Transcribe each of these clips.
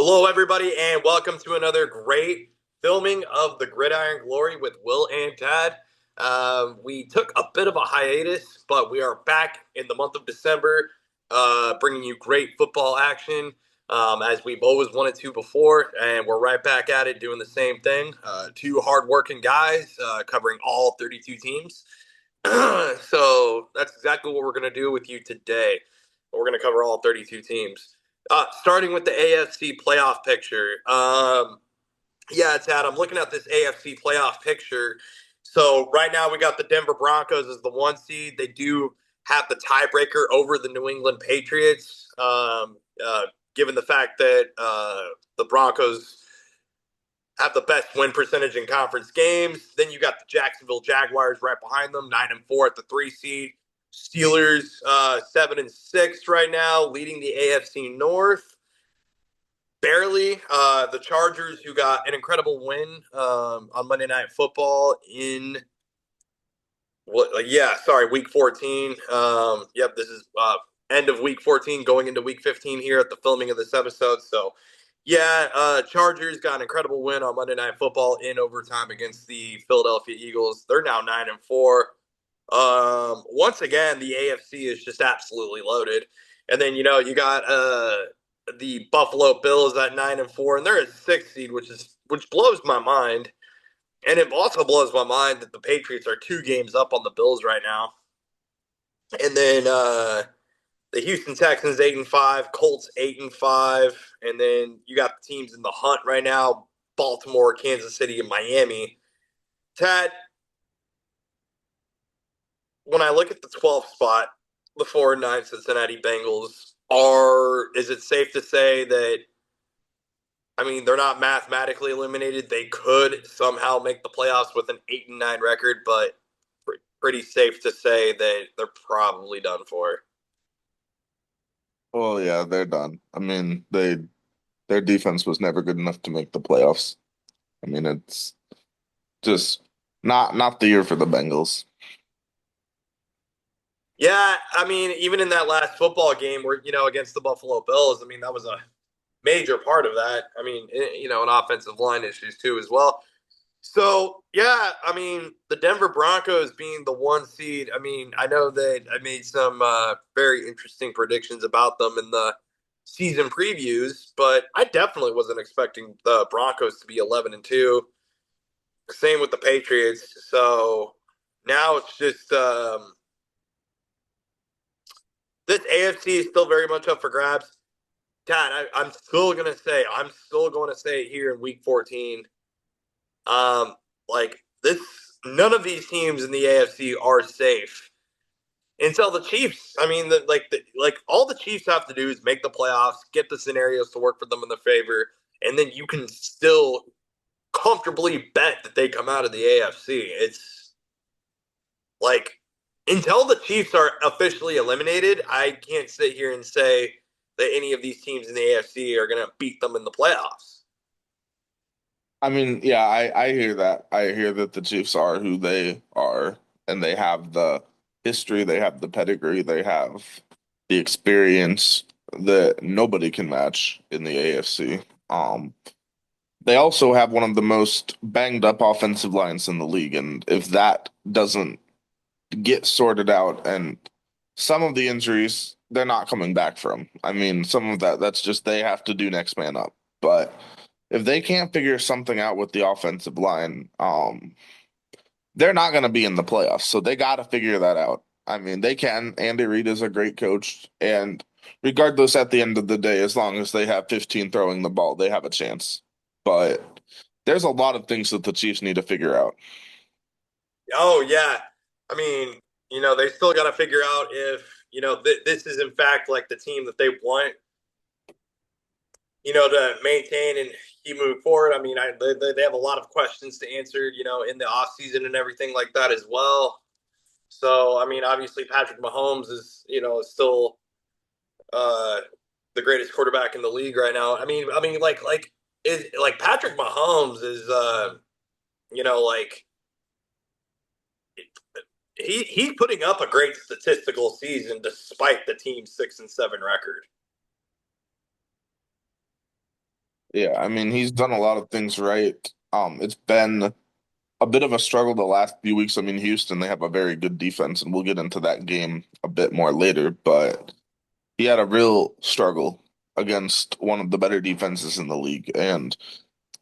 Hello, everybody, and welcome to another great filming of the Gridiron Glory with Will and Tad. We took a bit of a hiatus, but we are back in the month of December, bringing you great football action as we've always wanted to before, and we're right back at it doing the same thing. Two hardworking guys covering all 32 teams. So that's exactly what we're going to do with you today. We're going to cover all 32 teams. Starting with the AFC playoff picture. Yeah, Tad, I'm looking at this AFC playoff picture. So right now we got the Denver Broncos as the 1 seed. They do have the tiebreaker over the New England Patriots, given the fact that the Broncos have the best win percentage in conference games. Then you got the Jacksonville Jaguars right behind them, 9-4 at the 3 seed. Steelers 7-6 right now, leading the AFC North barely. The Chargers, who got an incredible win on Monday Night Football in week 14. Yep, this is end of week 14, going into week 15 here at the filming of this episode. So, yeah, Chargers got an incredible win on Monday Night Football in overtime against the Philadelphia Eagles. They're now 9-4. Once again, the AFC is just absolutely loaded. And then you got the Buffalo Bills at 9-4, and they're a 6 seed, which blows my mind. And it also blows my mind that the Patriots are 2 games up on the Bills right now. And then the Houston Texans 8-5, Colts 8-5, and then you got the teams in the hunt right now: Baltimore, Kansas City, and Miami. Tad, when I look at the 12th spot, the 4-9 Cincinnati Bengals is it safe to say that, I mean, they're not mathematically eliminated? They could somehow make the playoffs with an 8-9 record, but pretty safe to say that they're probably done for. Well, yeah, they're done. I mean, their defense was never good enough to make the playoffs. I mean, it's just not the year for the Bengals. Yeah, I mean, even in that last football game where, against the Buffalo Bills, I mean, that was a major part of that. I mean, and offensive line issues too as well. So, yeah, I mean, the Denver Broncos being the 1 seed, I mean, I know that I made some very interesting predictions about them in the season previews, but I definitely wasn't expecting the Broncos to be 11-2. Same with the Patriots. So now it's just this AFC is still very much up for grabs. Dad, I'm still going to say here in Week 14. Um, like this, none of these teams in the AFC are safe until the Chiefs. I mean, all the Chiefs have to do is make the playoffs, get the scenarios to work for them in their favor, and then you can still comfortably bet that they come out of the AFC. It's like until the Chiefs are officially eliminated, I can't sit here and say that any of these teams in the AFC are going to beat them in the playoffs. I mean, yeah, I hear that. I hear that the Chiefs are who they are, and they have the history, they have the pedigree, they have the experience that nobody can match in the AFC. They also have one of the most banged up offensive lines in the league, and if that doesn't get sorted out, and some of the injuries they're not coming back from. I mean, some of that's just they have to do next man up. But if they can't figure something out with the offensive line, they're not going to be in the playoffs. So they got to figure that out. I mean, they can. Andy Reid is a great coach, and regardless, at the end of the day, as long as they have 15 throwing the ball, they have a chance. But there's a lot of things that the Chiefs need to figure out. Oh yeah, I mean, they still got to figure out if this is in fact like the team that they want, to maintain and keep moving forward. I mean, they have a lot of questions to answer, in the off season and everything like that as well. So, I mean, obviously Patrick Mahomes is, still uh, the greatest quarterback in the league right now. I mean, is like Patrick Mahomes is, like he's putting up a great statistical season despite the team's 6-7 record. Yeah, I mean, he's done a lot of things right. It's been a bit of a struggle the last few weeks. I mean, Houston, they have a very good defense, and we'll get into that game a bit more later, but he had a real struggle against one of the better defenses in the league. And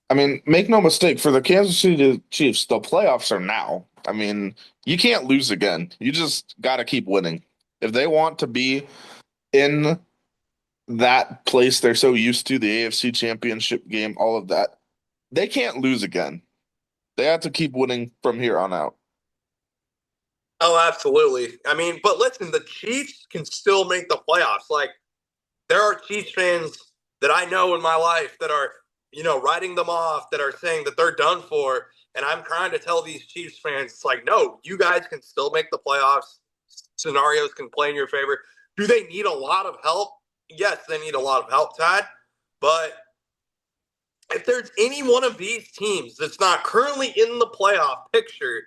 I mean, make no mistake, for the Kansas City Chiefs, the playoffs are now. I mean, you can't lose again. You just got to keep winning. If they want to be in that place they're so used to, the AFC Championship game, all of that, they can't lose again. They have to keep winning from here on out. Oh, absolutely. I mean, but listen, the Chiefs can still make the playoffs. Like, there are Chiefs fans that I know in my life that are, writing them off, that are saying that they're done for. And I'm trying to tell these Chiefs fans, it's like, no, you guys can still make the playoffs. Scenarios can play in your favor. Do they need a lot of help? Yes, they need a lot of help, Todd. But if there's any one of these teams that's not currently in the playoff picture,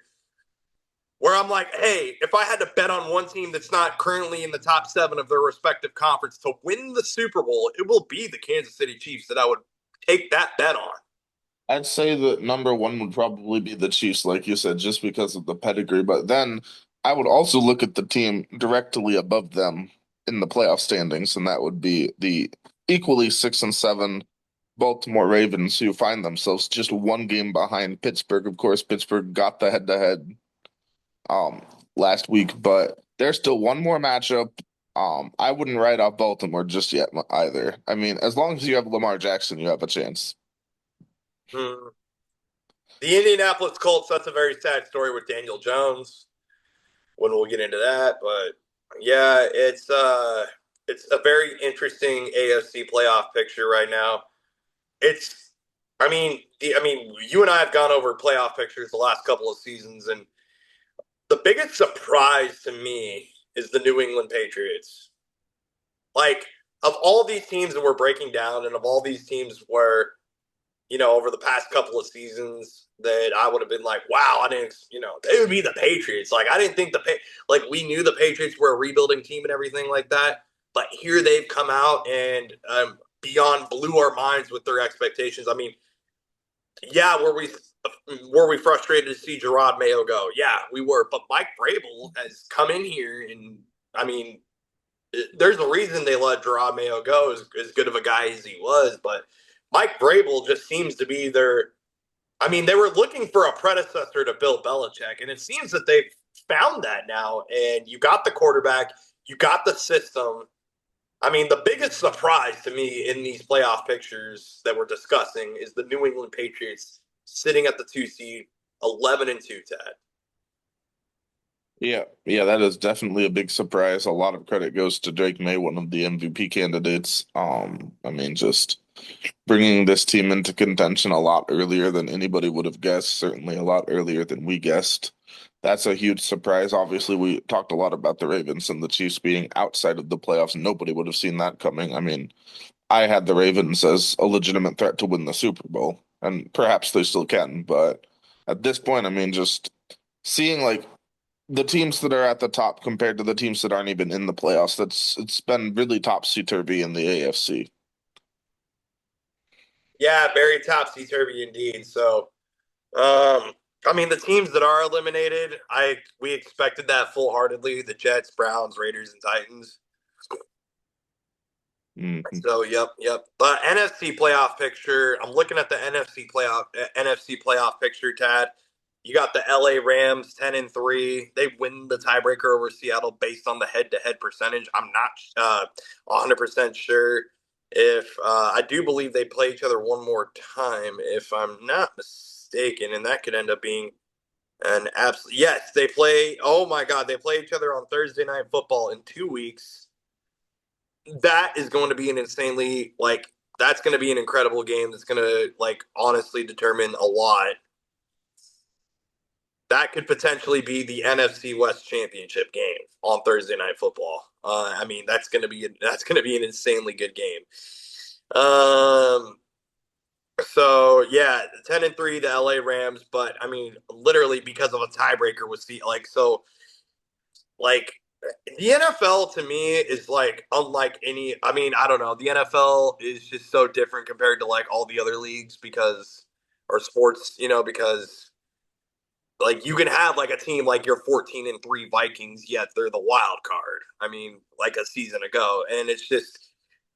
where I'm like, hey, if I had to bet on one team that's not currently in the top 7 of their respective conference to win the Super Bowl, it will be the Kansas City Chiefs that I would take that bet on. I'd say that number one would probably be the Chiefs, like you said, just because of the pedigree. But then I would also look at the team directly above them in the playoff standings, and that would be the equally 6-7 Baltimore Ravens, who find themselves just one game behind Pittsburgh. Of course, Pittsburgh got the head-to-head um last week, but there's still one more matchup. I wouldn't write off Baltimore just yet either. I mean, as long as you have Lamar Jackson, you have a chance. Hmm. The Indianapolis Colts, that's a very sad story with Daniel Jones when we'll get into that. But yeah, it's a very interesting AFC playoff picture right now. It's I mean, you and I have gone over playoff pictures the last couple of seasons, and the biggest surprise to me is the New England Patriots. Like, of all these teams that we're breaking down, and of all these teams where, over the past couple of seasons that I would have been like, wow, I didn't, they would be the Patriots. Like, I didn't think like, we knew the Patriots were a rebuilding team and everything like that. But here they've come out and beyond blew our minds with their expectations. I mean, yeah, were we frustrated to see Gerard Mayo go? Yeah, we were. But Mike Vrabel has come in here, and I mean, there's a reason they let Gerard Mayo go, as good of a guy as he was. But Mike Vrabel just seems to be their. I mean, they were looking for a predecessor to Bill Belichick, and it seems that they've found that now. And you got the quarterback, you got the system. I mean, the biggest surprise to me in these playoff pictures that we're discussing is the New England Patriots sitting at the 2 seed, 11-2, Ted. Yeah, that is definitely a big surprise. A lot of credit goes to Drake May, one of the MVP candidates. I mean, just bringing this team into contention a lot earlier than anybody would have guessed, certainly a lot earlier than we guessed. That's a huge surprise. Obviously, we talked a lot about the Ravens and the Chiefs being outside of the playoffs. Nobody would have seen that coming. I mean, I had the Ravens as a legitimate threat to win the Super Bowl, and perhaps they still can, but at this point, I mean, just seeing like the teams that are at the top compared to the teams that aren't even in the playoffs, it's been really topsy-turvy in the AFC. Yeah, very topsy turvy indeed. So, um, I mean, the teams that are eliminated, we expected that full heartedly. The Jets, Browns, Raiders, and Titans. Mhm. So, yep. But NFC playoff picture. I'm looking at the NFC playoff picture, Tad. You got the LA Rams 10-3. They win the tiebreaker over Seattle based on the head-to-head percentage. I'm not 100% sure if I do believe they play each other one more time, if I'm not mistaken, and that could end up being an absolute yes. They play. Oh my God, they play each other on Thursday Night Football in 2 weeks. That is going to be an insanely that's going to be an incredible game that's going to honestly determine a lot. That could potentially be the NFC West Championship game on Thursday Night Football. I mean, that's going to be an insanely good game. Um, so yeah, 10-3, the LA Rams, but I mean, literally because of a tiebreaker with like The NFL to me is like unlike any. I mean, I don't know. The NFL is just so different compared to like all the other leagues because, or sports, because like you can have like a team like your 14-3 Vikings, yet they're the wild card. I mean, like a season ago, and it's just.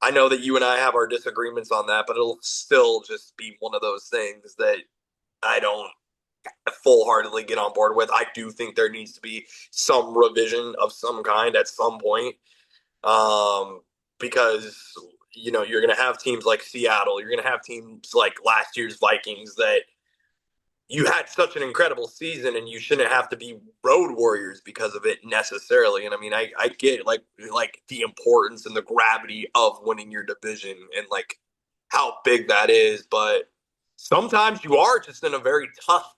I know that you and I have our disagreements on that, but it'll still just be one of those things that I don't full heartedly get on board with. I do think there needs to be some revision of some kind at some point, um, because you're going to have teams like Seattle, you're going to have teams like last year's Vikings that you had such an incredible season, and you shouldn't have to be road warriors because of it necessarily. And I mean, I get like the importance and the gravity of winning your division and like how big that is, but sometimes you are just in a very tough,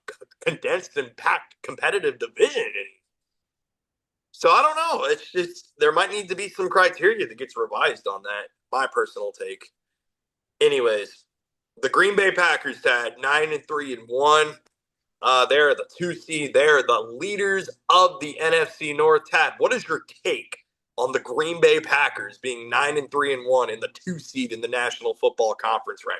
condensed, and packed competitive division. And so I don't know. It's just there might need to be some criteria that gets revised on that. My personal take. Anyways, the Green Bay Packers had 9-3-1. They're the 2 seed. They're the leaders of the NFC North. Tad, what is your take on the Green Bay Packers being 9-3-1 in the 2 seed in the National Football Conference right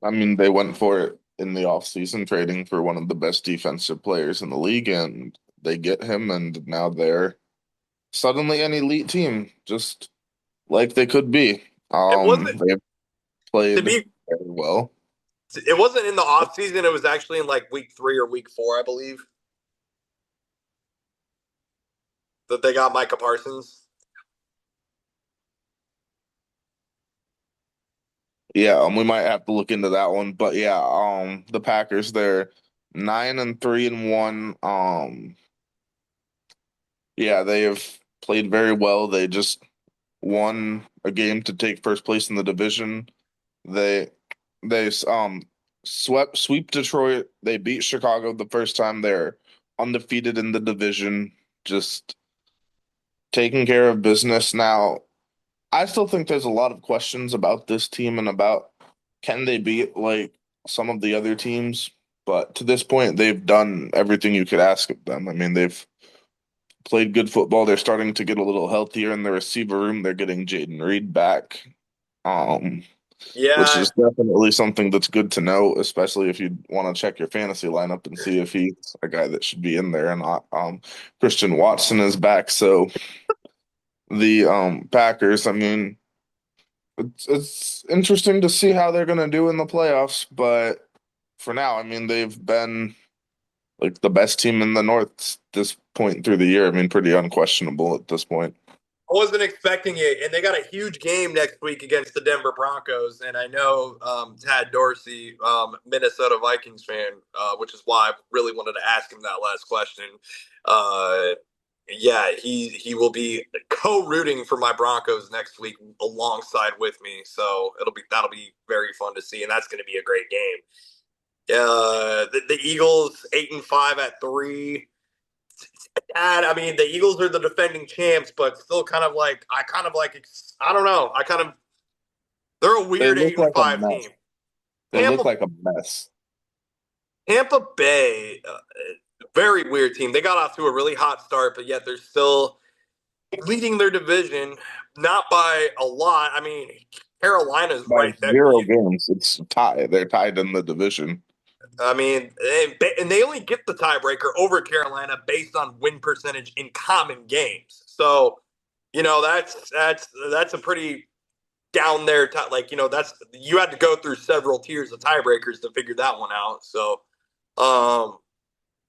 now? I mean, they went for it in the offseason, trading for one of the best defensive players in the league, and they get him, and now they're suddenly an elite team, just like they could be. It wasn't They've to played be. very well. It wasn't in the off season. It was actually in like week 3 or week 4, I believe, that they got Micah Parsons. Yeah, we might have to look into that one, but yeah, the Packers, they're 9-3-1. Yeah, they have played very well. They just won a game to take first place in the division. They they sweep Detroit. They beat Chicago the first time. They're undefeated in the division, just taking care of business. Now, I still think there's a lot of questions about this team and about can they beat like some of the other teams, but to this point they've done everything you could ask of them. I mean, they've played good football. They're starting to get a little healthier in the receiver room. They're getting Jaden Reed back. Um, which Yeah, is definitely something that's good to know, especially if you want to check your fantasy lineup and see if he's a guy that should be in there or not. Christian Watson is back, so the Packers, I mean, it's interesting to see how they're gonna do in the playoffs, but for now, I mean, they've been like the best team in the North this point through the year. I mean, pretty unquestionable at this point. I wasn't expecting it, and they got a huge game next week against the Denver Broncos. And I know Tad Dorsey, Minnesota Vikings fan, which is why I really wanted to ask him that last question. Uh, yeah, he will be co-rooting for my Broncos next week alongside with me. So that'll be very fun to see, and that's going to be a great game. The Eagles 8-5 at 3. And I mean, the Eagles are the defending champs, but still kind of like I don't know. They're a They weird look eight and like a five mess. team. They look Tampa like a mess. Tampa Bay, very weird team. They got off to a really hot start, but yet they're still leading their division, not by a lot. I mean, Carolina's By right there. 0 games, it's tied. They're tied in the division. I mean, and they only get the tiebreaker over Carolina based on win percentage in common games. So, that's a pretty down there. Like that's you had to go through several tiers of tiebreakers to figure that one out. So, um,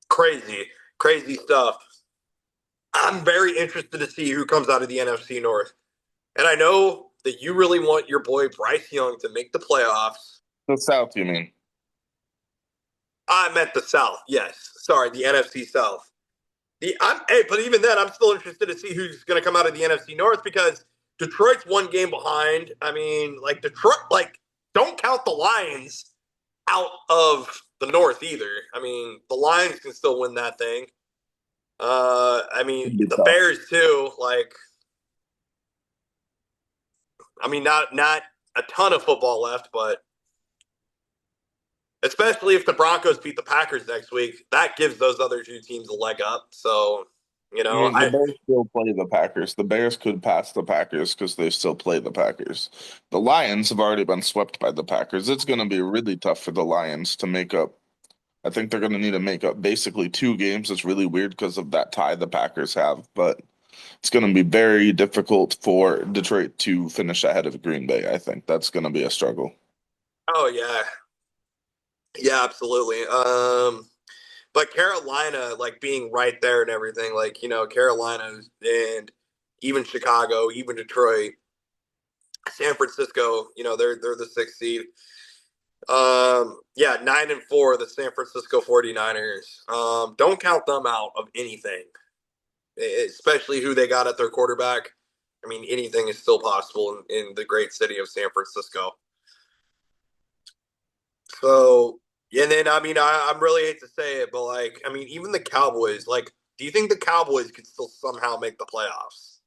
crazy, crazy stuff. I'm very interested to see who comes out of the NFC North, and I know that you really want your boy Bryce Young to make the playoffs. The South, you mean? I meant the South. Yes, sorry, the NFC South. But even then, I'm still interested to see who's going to come out of the NFC North because Detroit's 1 game behind. I mean, like Detroit, like don't count the Lions out of the North either. I mean, the Lions can still win that thing. I mean, It'd be the tough. Bears too. Like, I mean, not a ton of football left, but especially if the Broncos beat the Packers next week. That gives those other two teams a leg up. So, I mean, the I Bears still play the Packers. The Bears could pass the Packers because they still play the Packers. The Lions have already been swept by the Packers. It's going to be really tough for the Lions to make up. I think they're going to need to make up basically two games. It's really weird because of that tie the Packers have, but it's going to be very difficult for Detroit to finish ahead of Green Bay. I think that's going to be a struggle. oh yeah, yeah, absolutely. But Carolina, like being right there and everything, like Carolina and even Chicago, even Detroit, San Francisco, they're the sixth seed. Yeah, 9-4, the San Francisco 49ers. Don't count them out of anything, especially who they got at their quarterback. I mean, anything is still possible in the great city of San Francisco. So, and then I really hate to say it, but like, I mean, even the Cowboys, like, do you think the Cowboys could still somehow make the playoffs?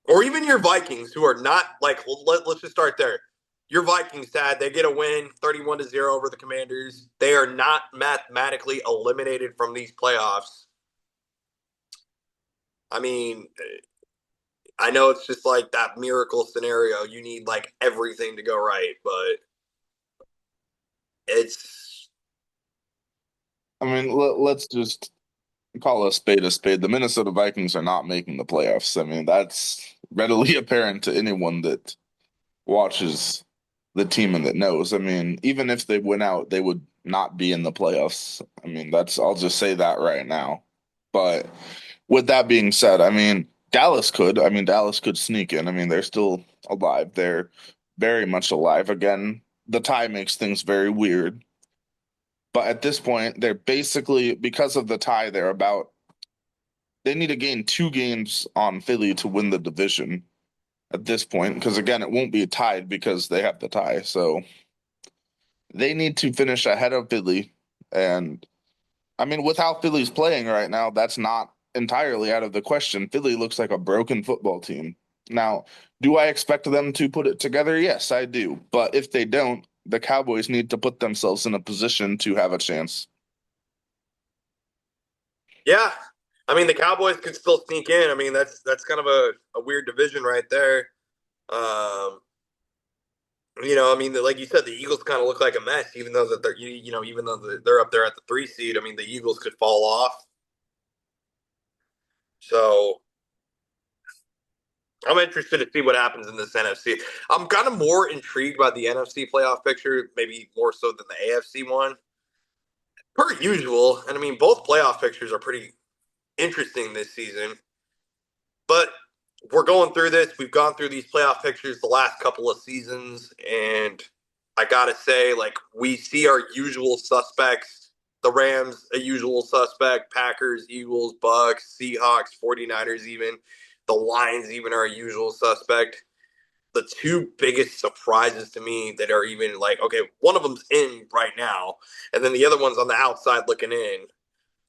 Or even your Vikings, who are not like, let's just start there. Your Vikings, Dad, they get a win 31-0 over the Commanders. They are not mathematically eliminated from these playoffs. I mean, I know it's just like that miracle scenario. You need like everything to go right, but it's I mean, let's just call a spade a spade. The Minnesota Vikings are not making the playoffs. I mean, that's readily apparent to anyone that watches the team and that knows. I mean, even if they went out, they would not be in the playoffs. I mean, I'll just say that right now. But with that being said, I mean, Dallas could. I mean, Dallas could sneak in. I mean, they're still alive. They're very much alive. Again, the tie makes things very weird. But at this point, they're basically, because of the tie, they need to gain two games on Philly to win the division at this point. Because again, it won't be tied because they have the tie. So they need to finish ahead of Philly. And I mean, with how Philly's playing right now, that's not entirely out of the question. Philly looks like a broken football team. Now, do I expect them to put it together? Yes, I do. But if they don't, the Cowboys need to put themselves in a position to have a chance. yeah. I mean, the Cowboys could still sneak in. I mean, that's kind of a weird division right there. Um, I mean, like you said, the Eagles kind of look like a mess, even though that even though they're up there at the three seed. I mean, the Eagles could fall off. So I'm interested to see what happens in this NFC. I'm kind of more intrigued by the NFC playoff picture, maybe more so than the AFC one, per usual. And I mean, both playoff pictures are pretty interesting this season. But we're going through this. We've gone through these playoff pictures the last couple of seasons, and I gotta say, like, we see our usual suspects. The Rams, a usual suspect. Packers, Eagles, Bucks, Seahawks, 49ers, even. The Lions, even, are a usual suspect. The two biggest surprises to me that are even like, okay, one of them's in right now, and then the other one's on the outside looking in.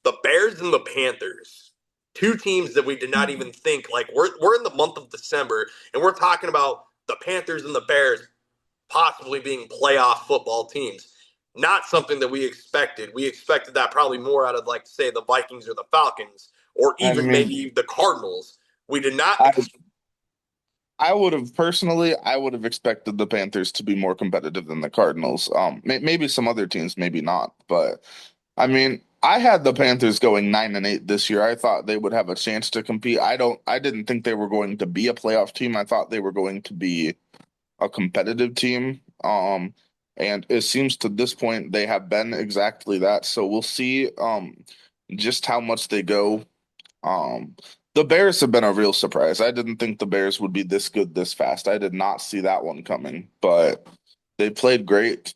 The Bears and the Panthers, two teams that we did not even think, like, we're in the month of December and we're talking about the Panthers and the Bears possibly being playoff football teams. Not something that we expected. We expected that probably more out of, like, say, the Vikings or the Falcons or I even mean, maybe the Cardinals. We did not I I would have personally, I would have expected the Panthers to be more competitive than the Cardinals. Maybe some other teams, maybe not, but I mean, I had the Panthers going 9-8 this year. I thought they would have a chance to compete. I didn't think they were going to be a playoff team. I thought they were going to be a competitive team. And it seems to this point they have been exactly that. So we'll see just how much they go. Um, the Bears have been a real surprise. I didn't think the Bears would be this good this fast. I did not see that one coming, but they played great.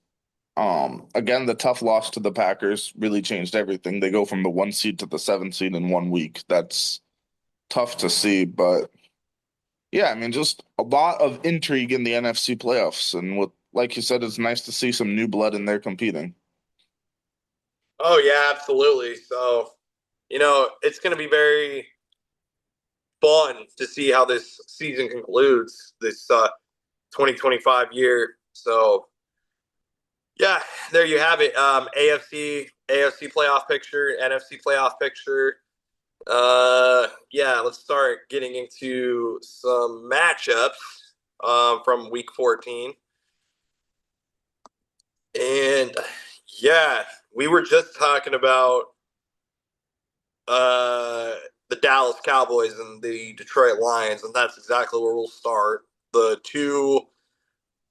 Again, the tough loss to the Packers really changed everything. They go from the one seed to the seven seed in 1 week. That's tough to see, but yeah, I mean, just a lot of intrigue in the NFC playoffs, and with like you said, it's nice to see some new blood in there competing. Oh yeah, absolutely. So, it's going to be very fun to see how this season concludes, this 2025 year. So, Yeah, there you have it. AFC playoff picture, NFC playoff picture. Yeah, let's start getting into some matchups from Week 14. And yeah, we were just talking about uh, the Dallas Cowboys and the Detroit Lions, and that's exactly where we'll start. The two,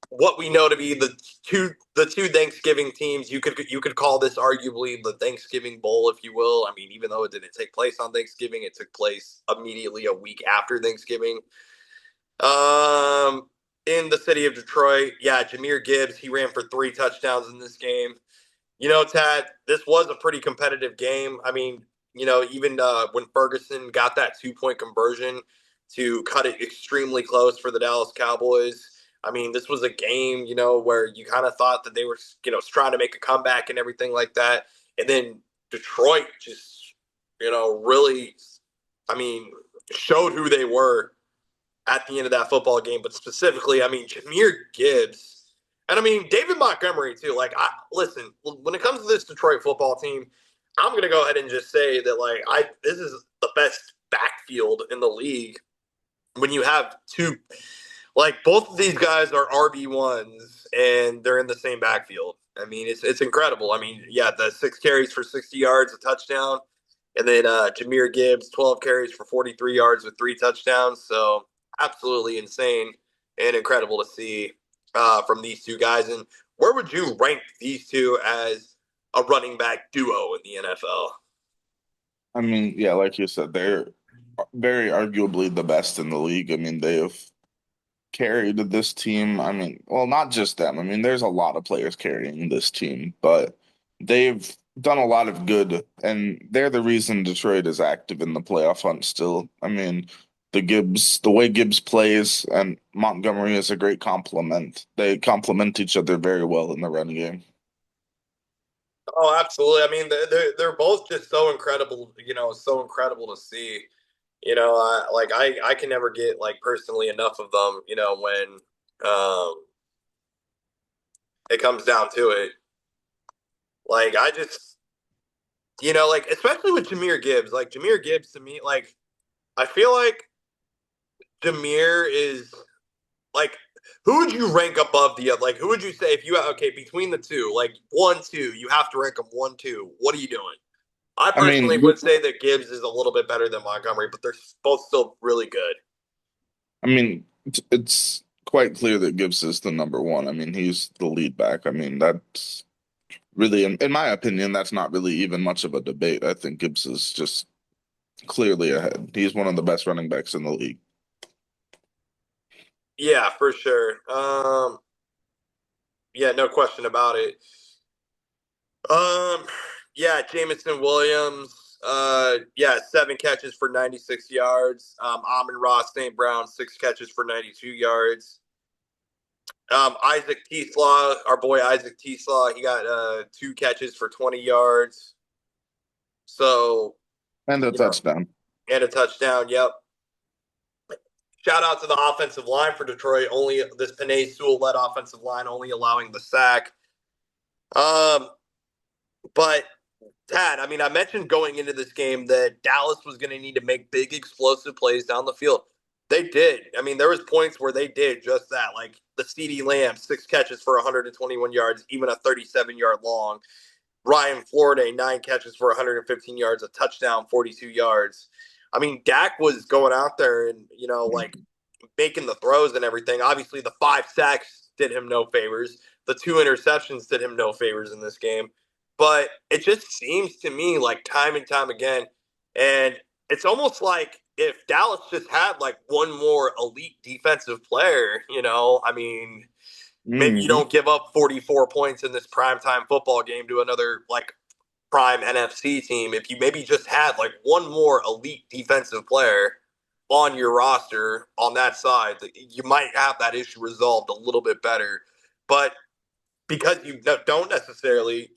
what we know to be the two Thanksgiving teams. You could call this arguably the Thanksgiving Bowl, if you will. I mean, even though it didn't take place on Thanksgiving, it took place immediately a week after Thanksgiving. Um, in the city of Detroit, yeah, Jahmyr Gibbs, he ran for 3 touchdowns in this game. Tad, this was a pretty competitive game. I mean, even when Ferguson got that 2 point conversion to cut it extremely close for the Dallas Cowboys. I mean, this was a game, where you kind of thought that they were, trying to make a comeback and everything like that. And then Detroit just, really, I mean, showed who they were at the end of that football game. But specifically, I mean, Jahmyr Gibbs and I mean, David Montgomery too. Like, listen, when it comes to this Detroit football team, I'm gonna go ahead and just say that this is the best backfield in the league. When you have two, like both of these guys are RB1s and they're in the same backfield. I mean, it's incredible. I mean, yeah, the 6 carries for 60 yards, a touchdown, and then Jahmyr Gibbs 12 carries for 43 yards with 3 touchdowns. So absolutely insane and incredible to see from these two guys. And where would you rank these two as a running back duo in the NFL? I mean, yeah, like you said, they're very arguably the best in the league. I mean, they have carried this team. I mean, well, not just them. I mean, there's a lot of players carrying this team, but they've done a lot of good, and they're the reason Detroit is active in the playoff hunt still. I mean, the way Gibbs plays and Montgomery is a great complement. They complement each other very well in the run game. Oh, absolutely. I mean, they're both just so incredible. So incredible to see. I can never get like personally enough of them. When it comes down to it, like I just like especially with Jahmyr Gibbs. Like Jahmyr Gibbs to me, like I feel like Jahmyr is like who would you rank above the other? Like who would you say if you okay between the two, like 1, 2, you have to rank them 1, 2. What are you doing? I I personally mean, would say that Gibbs is a little bit better than Montgomery, but they're both still really good. it's quite clear that Gibbs is the number one. I mean, he's the lead back. I mean, that's really, in my opinion, that's not really even much of a debate. I think Gibbs is just clearly ahead. He's one of the best running backs in the league. Yeah, for sure. Yeah, no question about it. Um, yeah, Jamison Williams. Yeah, 7 catches for 96 yards. Amon-Ra St. Brown, 6 catches for 92 yards. Isaac Teaslaw, our boy Isaac Teaslaw, he got 2 catches for 20 yards. So, And a you know, touchdown. and a touchdown. Yep. Shout out to the offensive line for Detroit. Only this Penei Sewell led offensive line, only allowing the sack. Um, but Tad, I mean, I mentioned going into this game that Dallas was going to need to make big explosive plays down the field. They did. I mean, there was points where they did just that, like the CeeDee Lamb, 6 catches for 121 yards, even a 37-yard long. Ryan Florida, 9 catches for 115 yards, a touchdown, 42 yards. I mean, Dak was going out there and, like making the throws and everything. Obviously, the 5 sacks did him no favors. The 2 interceptions did him no favors in this game. But it just seems to me like time and time again, and it's almost like if Dallas just had like one more elite defensive player, I mean, maybe you Hmm. don't give up 44 points in this primetime football game to another like prime NFC team. If you maybe just had like one more elite defensive player on your roster on that side, you might have that issue resolved a little bit better. But because you don't necessarily,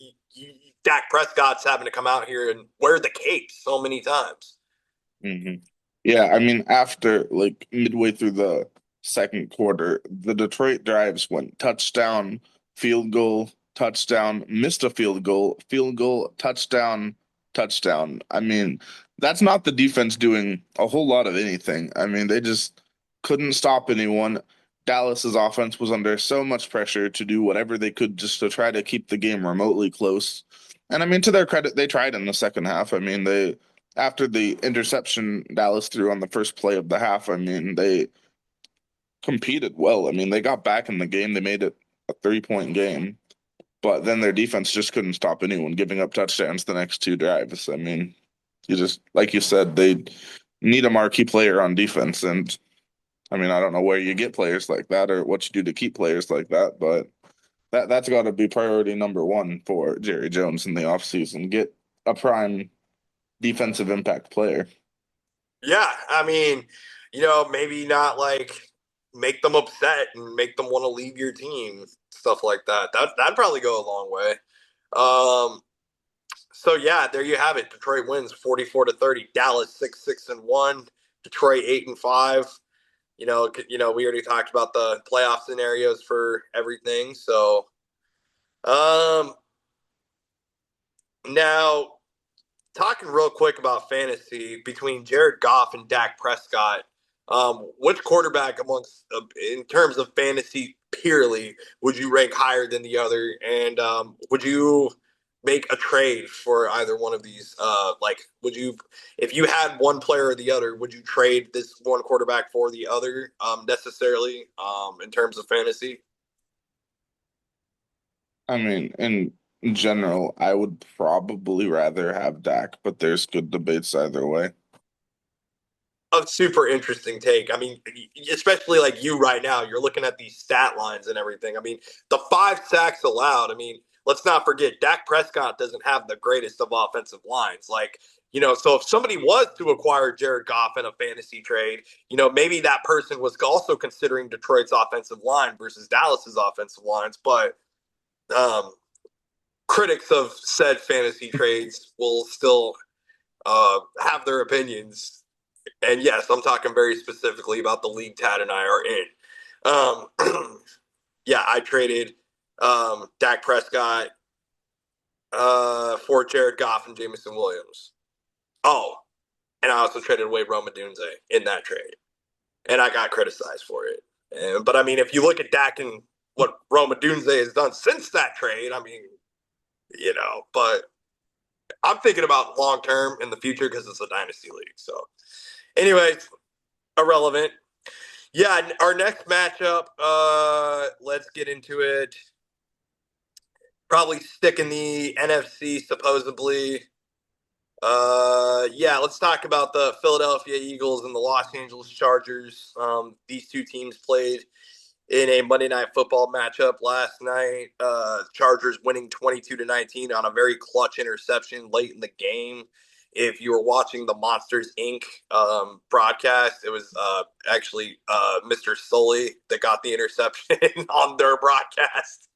Dak Prescott's having to come out here and wear the cape so many times. Hmm. Yeah, I mean, after like midway through the second quarter, the Detroit drives went touchdown, field goal, touchdown, missed a field goal, touchdown, touchdown. I mean, that's not the defense doing a whole lot of anything. I mean, they just couldn't stop anyone. Dallas's offense was under so much pressure to do whatever they could just to try to keep the game remotely close. And I mean, to their credit, they tried in the second half. I mean, they after the interception Dallas threw on the first play of the half, I mean, they competed well. I mean, they got back in the game. They made it a 3-point game, but then their defense just couldn't stop anyone, giving up touchdowns the next two drives. I mean, you just, like you said, they need a marquee player on defense. And I mean, I don't know where you get players like that or what you do to keep players like that, but that's got to be priority number one for Jerry Jones in the offseason. Get a prime defensive impact player. Yeah, I mean, maybe not like make them upset and make them want to leave your team, stuff like that. That'd probably go a long way. Um, so yeah, there you have it. Detroit wins 44-30. Dallas 6-1. Detroit 8-5. We already talked about the playoff scenarios for everything. So, um, now talking real quick about fantasy between Jared Goff and Dak Prescott, which quarterback amongst in terms of fantasy purely would you rank higher than the other? And would you make a trade for either one of these? Would you, if you had one player or the other, would you trade this one quarterback for the other necessarily in terms of fantasy? I mean, in general, I would probably rather have Dak, but there's good debates either way. A super interesting take. I mean, especially like you right now, you're looking at these stat lines and everything. I mean, the 5 sacks allowed. I mean, let's not forget Dak Prescott doesn't have the greatest of offensive lines. Like, so if somebody was to acquire Jared Goff in a fantasy trade, maybe that person was also considering Detroit's offensive line versus Dallas's offensive lines. But um, critics of said fantasy trades will still have their opinions. And yes, I'm talking very specifically about the league Tad and I are in. Yeah, I traded Dak Prescott for Jared Goff and Jameson Williams. Oh, and I also traded away Rome Odunze in that trade, and I got criticized for it. But I mean, if you look at Dak and what Rome Odunze has done since that trade, I mean, but I'm thinking about long term in the future because it's a dynasty league. So, anyways, irrelevant. Yeah, our next matchup, let's get into it. Probably stick in the NFC, supposedly. Yeah, let's talk about the Philadelphia Eagles and the Los Angeles Chargers. These two teams played in a Monday Night Football matchup last night. Chargers winning 22-19 on a very clutch interception late in the game. If you were watching the Monsters Inc. Broadcast, it was actually Mr. Sully that got the interception on their broadcast.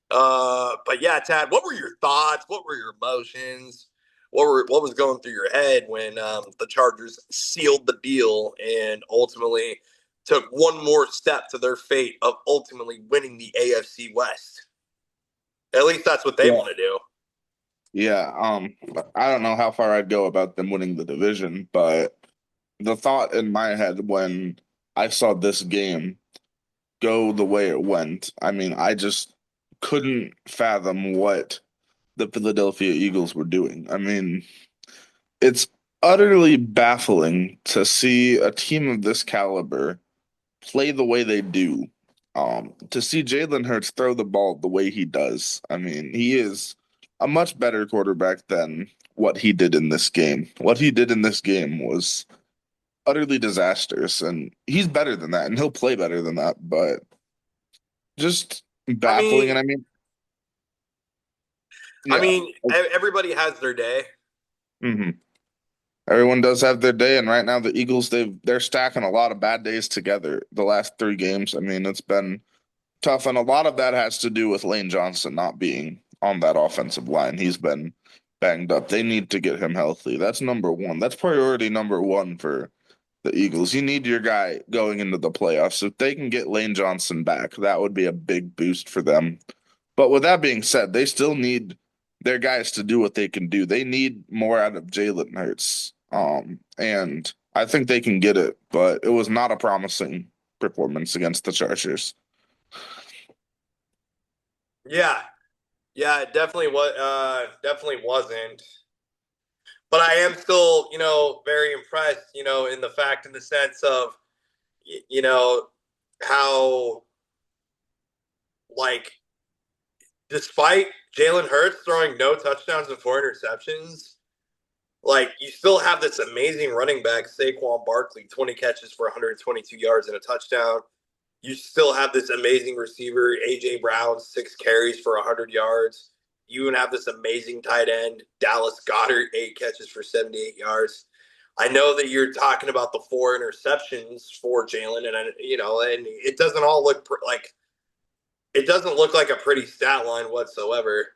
But yeah, Tad, what were your thoughts? What were your emotions? What was going through your head when the Chargers sealed the deal and ultimately took one more step to their fate of ultimately winning the AFC West? At least that's what they Yeah. want to do. Yeah, I don't know how far I'd go about them winning the division, but the thought in my head when I saw this game go the way it went, I mean, I just couldn't fathom what the Philadelphia Eagles were doing. I mean, it's utterly baffling to see a team of this caliber play the way they do. To see Jalen Hurts throw the ball the way he does. I mean, he is a much better quarterback than what he did in this game. What he did in this game was utterly disastrous, and he's better than that, and he'll play better than that, but just I baffling. And mean, I mean, yeah. everybody has their day. hmm Everyone does have their day, and right now the Eagles they're stacking a lot of bad days together the last three games. I mean, it's been tough, and a lot of that has to do with Lane Johnson not being on that offensive line. He's been banged up. They need to get him healthy. That's number one. That's priority number one for the Eagles. You need your guy going into the playoffs. If they can get Lane Johnson back, that would be a big boost for them But with that being said, they still need their guys to do what they can do. They need more out of Jalen Hurts. And I think they can get it, but it was not a promising performance against the Chargers. Yeah, yeah, it definitely was. Definitely wasn't. But I am still, very impressed, in the fact, in the sense of, how, like, despite Jalen Hurts throwing no touchdowns and four interceptions, like, you still have this amazing running back, Saquon Barkley, 20 catches for 122 yards and a touchdown. You still have this amazing receiver, AJ Brown, 6 carries for 100 yards. You even have this amazing tight end, Dallas Goedert, 8 catches for 78 yards. I know that you're talking about the four interceptions for Jalen, and and it doesn't all look like it doesn't look like a pretty stat line whatsoever.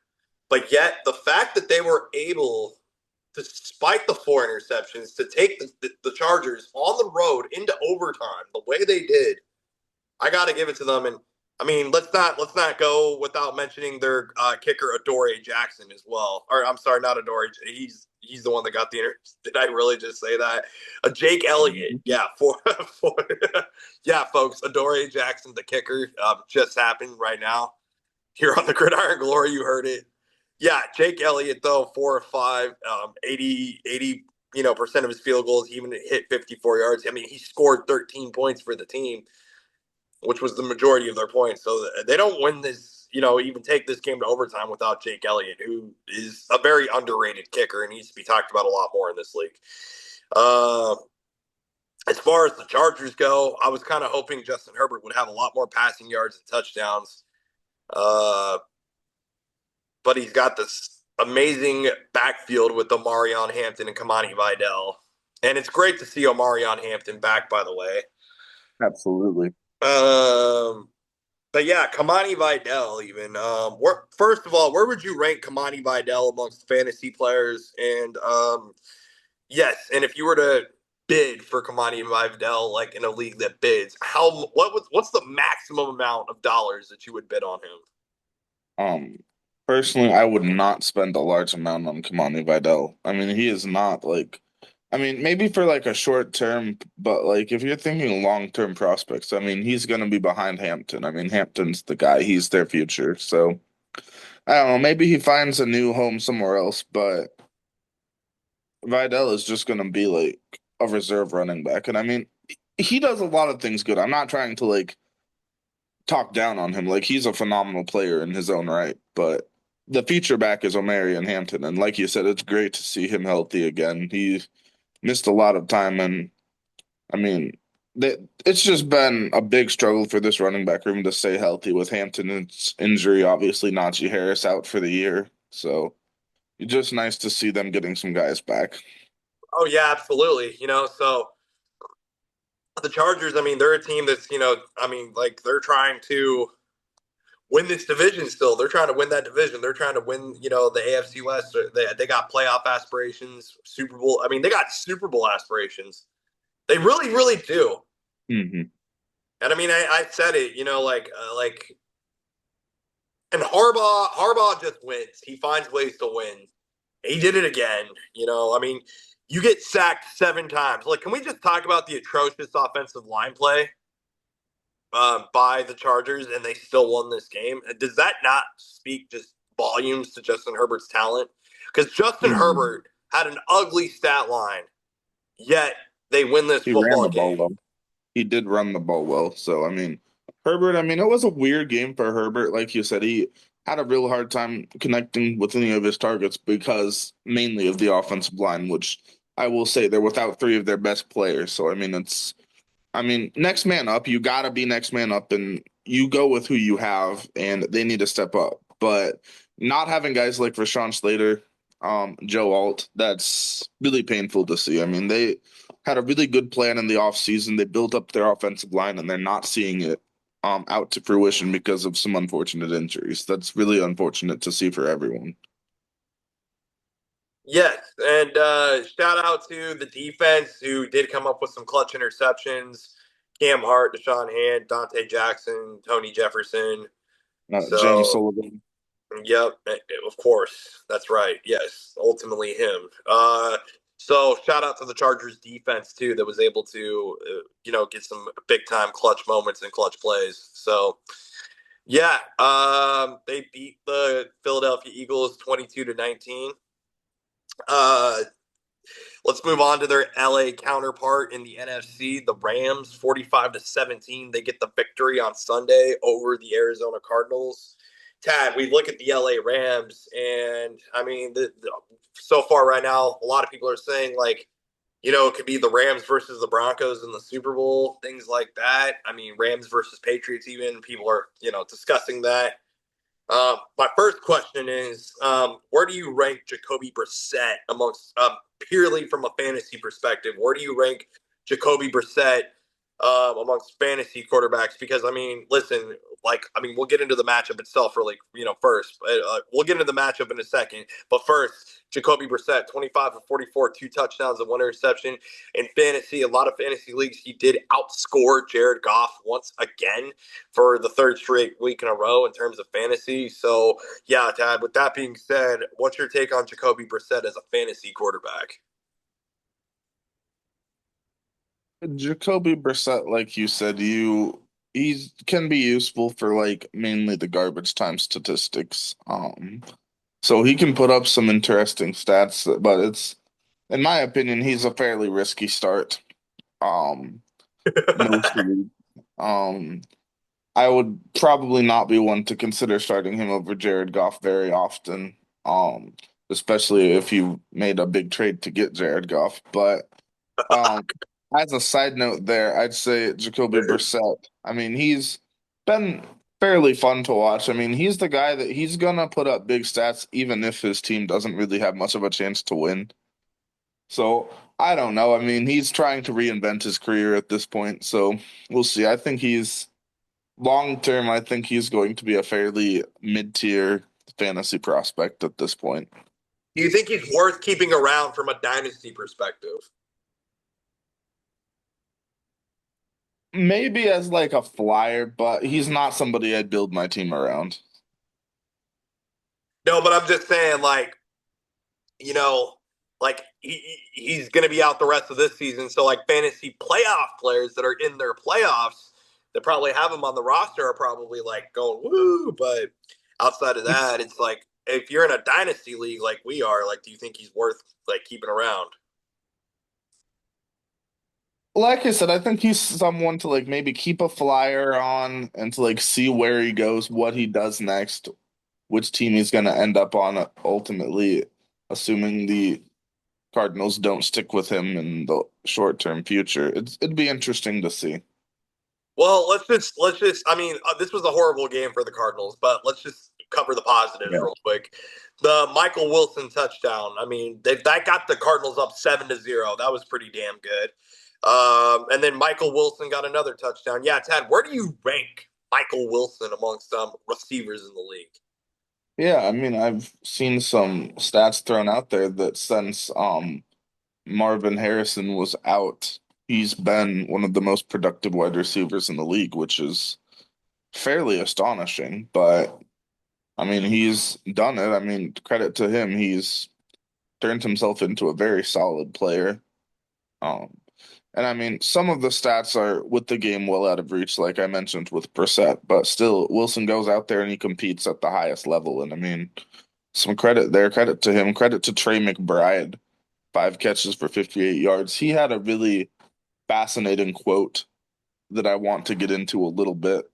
But yet, the fact that they were able, despite the four interceptions, to take the Chargers on the road into overtime the way they did, I got to give it to them. And I mean, let's not go without mentioning their kicker Adoree Jackson as well. Or I'm sorry, not Adoree. He's the one that got the inter. Did I really just say that? Jake Elliott. Yeah, for yeah, folks. Adoree Jackson, the kicker, just happened right now here on the Gridiron Glory. You heard it. Yeah, Jake Elliott though, 4 of 5, 80 percent of his field goals. He even hit 54 yards. I mean, he scored 13 points for the team, which was the majority of their points. So they don't win this, even take this game to overtime without Jake Elliott, who is a very underrated kicker and needs to be talked about a lot more in this league. Uh, as far as the Chargers go, I was kind of hoping Justin Herbert would have a lot more passing yards and touchdowns. Uh, but he's got this amazing backfield with Omarion Hampton and Kamani Vidal. And it's great to see Omarion Hampton back, by the way. Absolutely. Um, But yeah, Kamani Vidal, even. First of all, where would you rank Kamani Vidal amongst fantasy players? And yes, and if you were to bid for Kamani Vidal, like in a league that bids, what's the maximum amount of dollars that you would bid on him? Um, Personally, I would not spend a large amount on Kamani Vidal. I mean, he is not like, I mean, maybe for like a short term, but like if you're thinking long term prospects, I mean, he's going to be behind Hampton. I mean, Hampton's the guy, he's their future. So I don't know, maybe he finds a new home somewhere else, but Vidal is just going to be like a reserve running back. And I mean, he does a lot of things good. I'm not trying to like talk down on him. Like he's a phenomenal player in his own right, but the feature back is Omarion Hampton, and like you said, it's great to see him healthy again. He missed a lot of time, and I mean, it's just been a big struggle for this running back room to stay healthy with Hampton's injury. Obviously, Najee Harris out for the year, so it's just nice to see them getting some guys back. Oh yeah, absolutely. So the Chargers, I mean, they're a team that's, I mean, like they're trying to win this division still. They're trying to win that division. They're trying to win, the AFC West. They got playoff aspirations, Super Bowl. I mean, they got Super Bowl aspirations. They really, really do. Hmm. And I mean, I said it, and Harbaugh just wins. He finds ways to win. He did it again. I mean, you get sacked 7 times. Like, can we just talk about the atrocious offensive line play by the Chargers, and they still won this game? Does that not speak just volumes to Justin Herbert's talent? Because Justin Hmm. Herbert had an ugly stat line, yet they win this He ran football the ball game. well. He did run the ball well. So, I mean, Herbert, I mean, it was a weird game for Herbert. Like you said, he had a real hard time connecting with any of his targets because mainly of the offensive line, which I will say they're without three of their best players. So, I mean, I mean, next man up. You got to be next man up, and you go with who you have, and they need to step up. But not having guys like Rashawn Slater, Joe Alt, that's really painful to see. I mean, they had a really good plan in the offseason. They built up their offensive line, and they're not seeing it out to fruition because of some unfortunate injuries. That's really unfortunate to see for everyone. Yes, and shout out to the defense who did come up with some clutch interceptions. Cam Hart, Deshaun Hand, Dante Jackson, Tony Jefferson. James So Sullivan. Yep, of course. That's right. Yes, ultimately him. So shout out to the Chargers defense too that was able to get some big time clutch moments and clutch plays. So yeah, they beat the Philadelphia Eagles 22-19. Uh, let's move on to their LA counterpart in the NFC, the Rams, 45-17. They get the victory on Sunday over the Arizona Cardinals. Tad, we look at the LA Rams, and I mean, so far right now, a lot of people are saying like, it could be the Rams versus the Broncos in the Super Bowl, things like that. I mean, Rams versus Patriots, even people are discussing that. My first question is, where do you rank Jacoby Brissett amongst purely from a fantasy perspective? Where do you rank Jacoby Brissett amongst fantasy quarterbacks? Because I mean, listen, we'll get into the matchup itself really, first. We'll get into the matchup in a second. But first, Jacoby Brissett, 25 of 44, 2 touchdowns and 1 interception. In fantasy, a lot of fantasy leagues, he did outscore Jared Goff once again for the third straight week in a row in terms of fantasy. So, yeah, Tad, with that being said, what's your take on Jacoby Brissett as a fantasy quarterback? Jacoby Brissett, like you said, he can be useful for like mainly the garbage time statistics. So he can put up some interesting stats, but in my opinion, he's a fairly risky start. Um, Most of the I would probably not be one to consider starting him over Jared Goff very often. Um, Especially if you made a big trade to get Jared Goff. But um, as a side note there, I'd say Jacoby Brissett. I mean, he's been fairly fun to watch. I mean, he's the guy that he's gonna put up big stats even if his team doesn't really have much of a chance to win. So I don't know. I mean, he's trying to reinvent his career at this point, so we'll see. I think he's long term, I think he's going to be a fairly mid-tier fantasy prospect at this point. Do you think he's worth keeping around from a dynasty perspective? Maybe as like a flyer, but he's not somebody I'd build my team around. No, but I'm just saying, you know, he's going to be out the rest of this season. So, like, fantasy playoff players that are in their playoffs that probably have him on the roster are probably like going, woo. But outside of that, it's like, if you're in a dynasty league like we are, like, do you think he's worth like keeping around? Like I said, I think he's someone to like maybe keep a flyer on and to like see where he goes, what he does next, which team he's going to end up on ultimately, assuming the Cardinals don't stick with him in the short-term future. It'd be interesting to see. Well, let's just. I mean, this was a horrible game for the Cardinals, but let's just cover the positives Yeah. real quick. The Michael Wilson touchdown. I mean, that got the Cardinals up 7-0. That was pretty damn good. And then Michael Wilson got another touchdown. Yeah, Tad, where do you rank Michael Wilson amongst receivers in the league? Yeah, I mean, I've seen some stats thrown out there that since Marvin Harrison was out, he's been one of the most productive wide receivers in the league, which is fairly astonishing. But I mean, he's done it. I mean, credit to him, he's turned himself into a very solid player. Um, and I mean, some of the stats are with the game well out of reach, like I mentioned with Brissett, but still, Wilson goes out there and he competes at the highest level. And I mean, some credit there, credit to him, credit to Trey McBride, 5 catches for 58 yards. He had a really fascinating quote that I want to get into a little bit.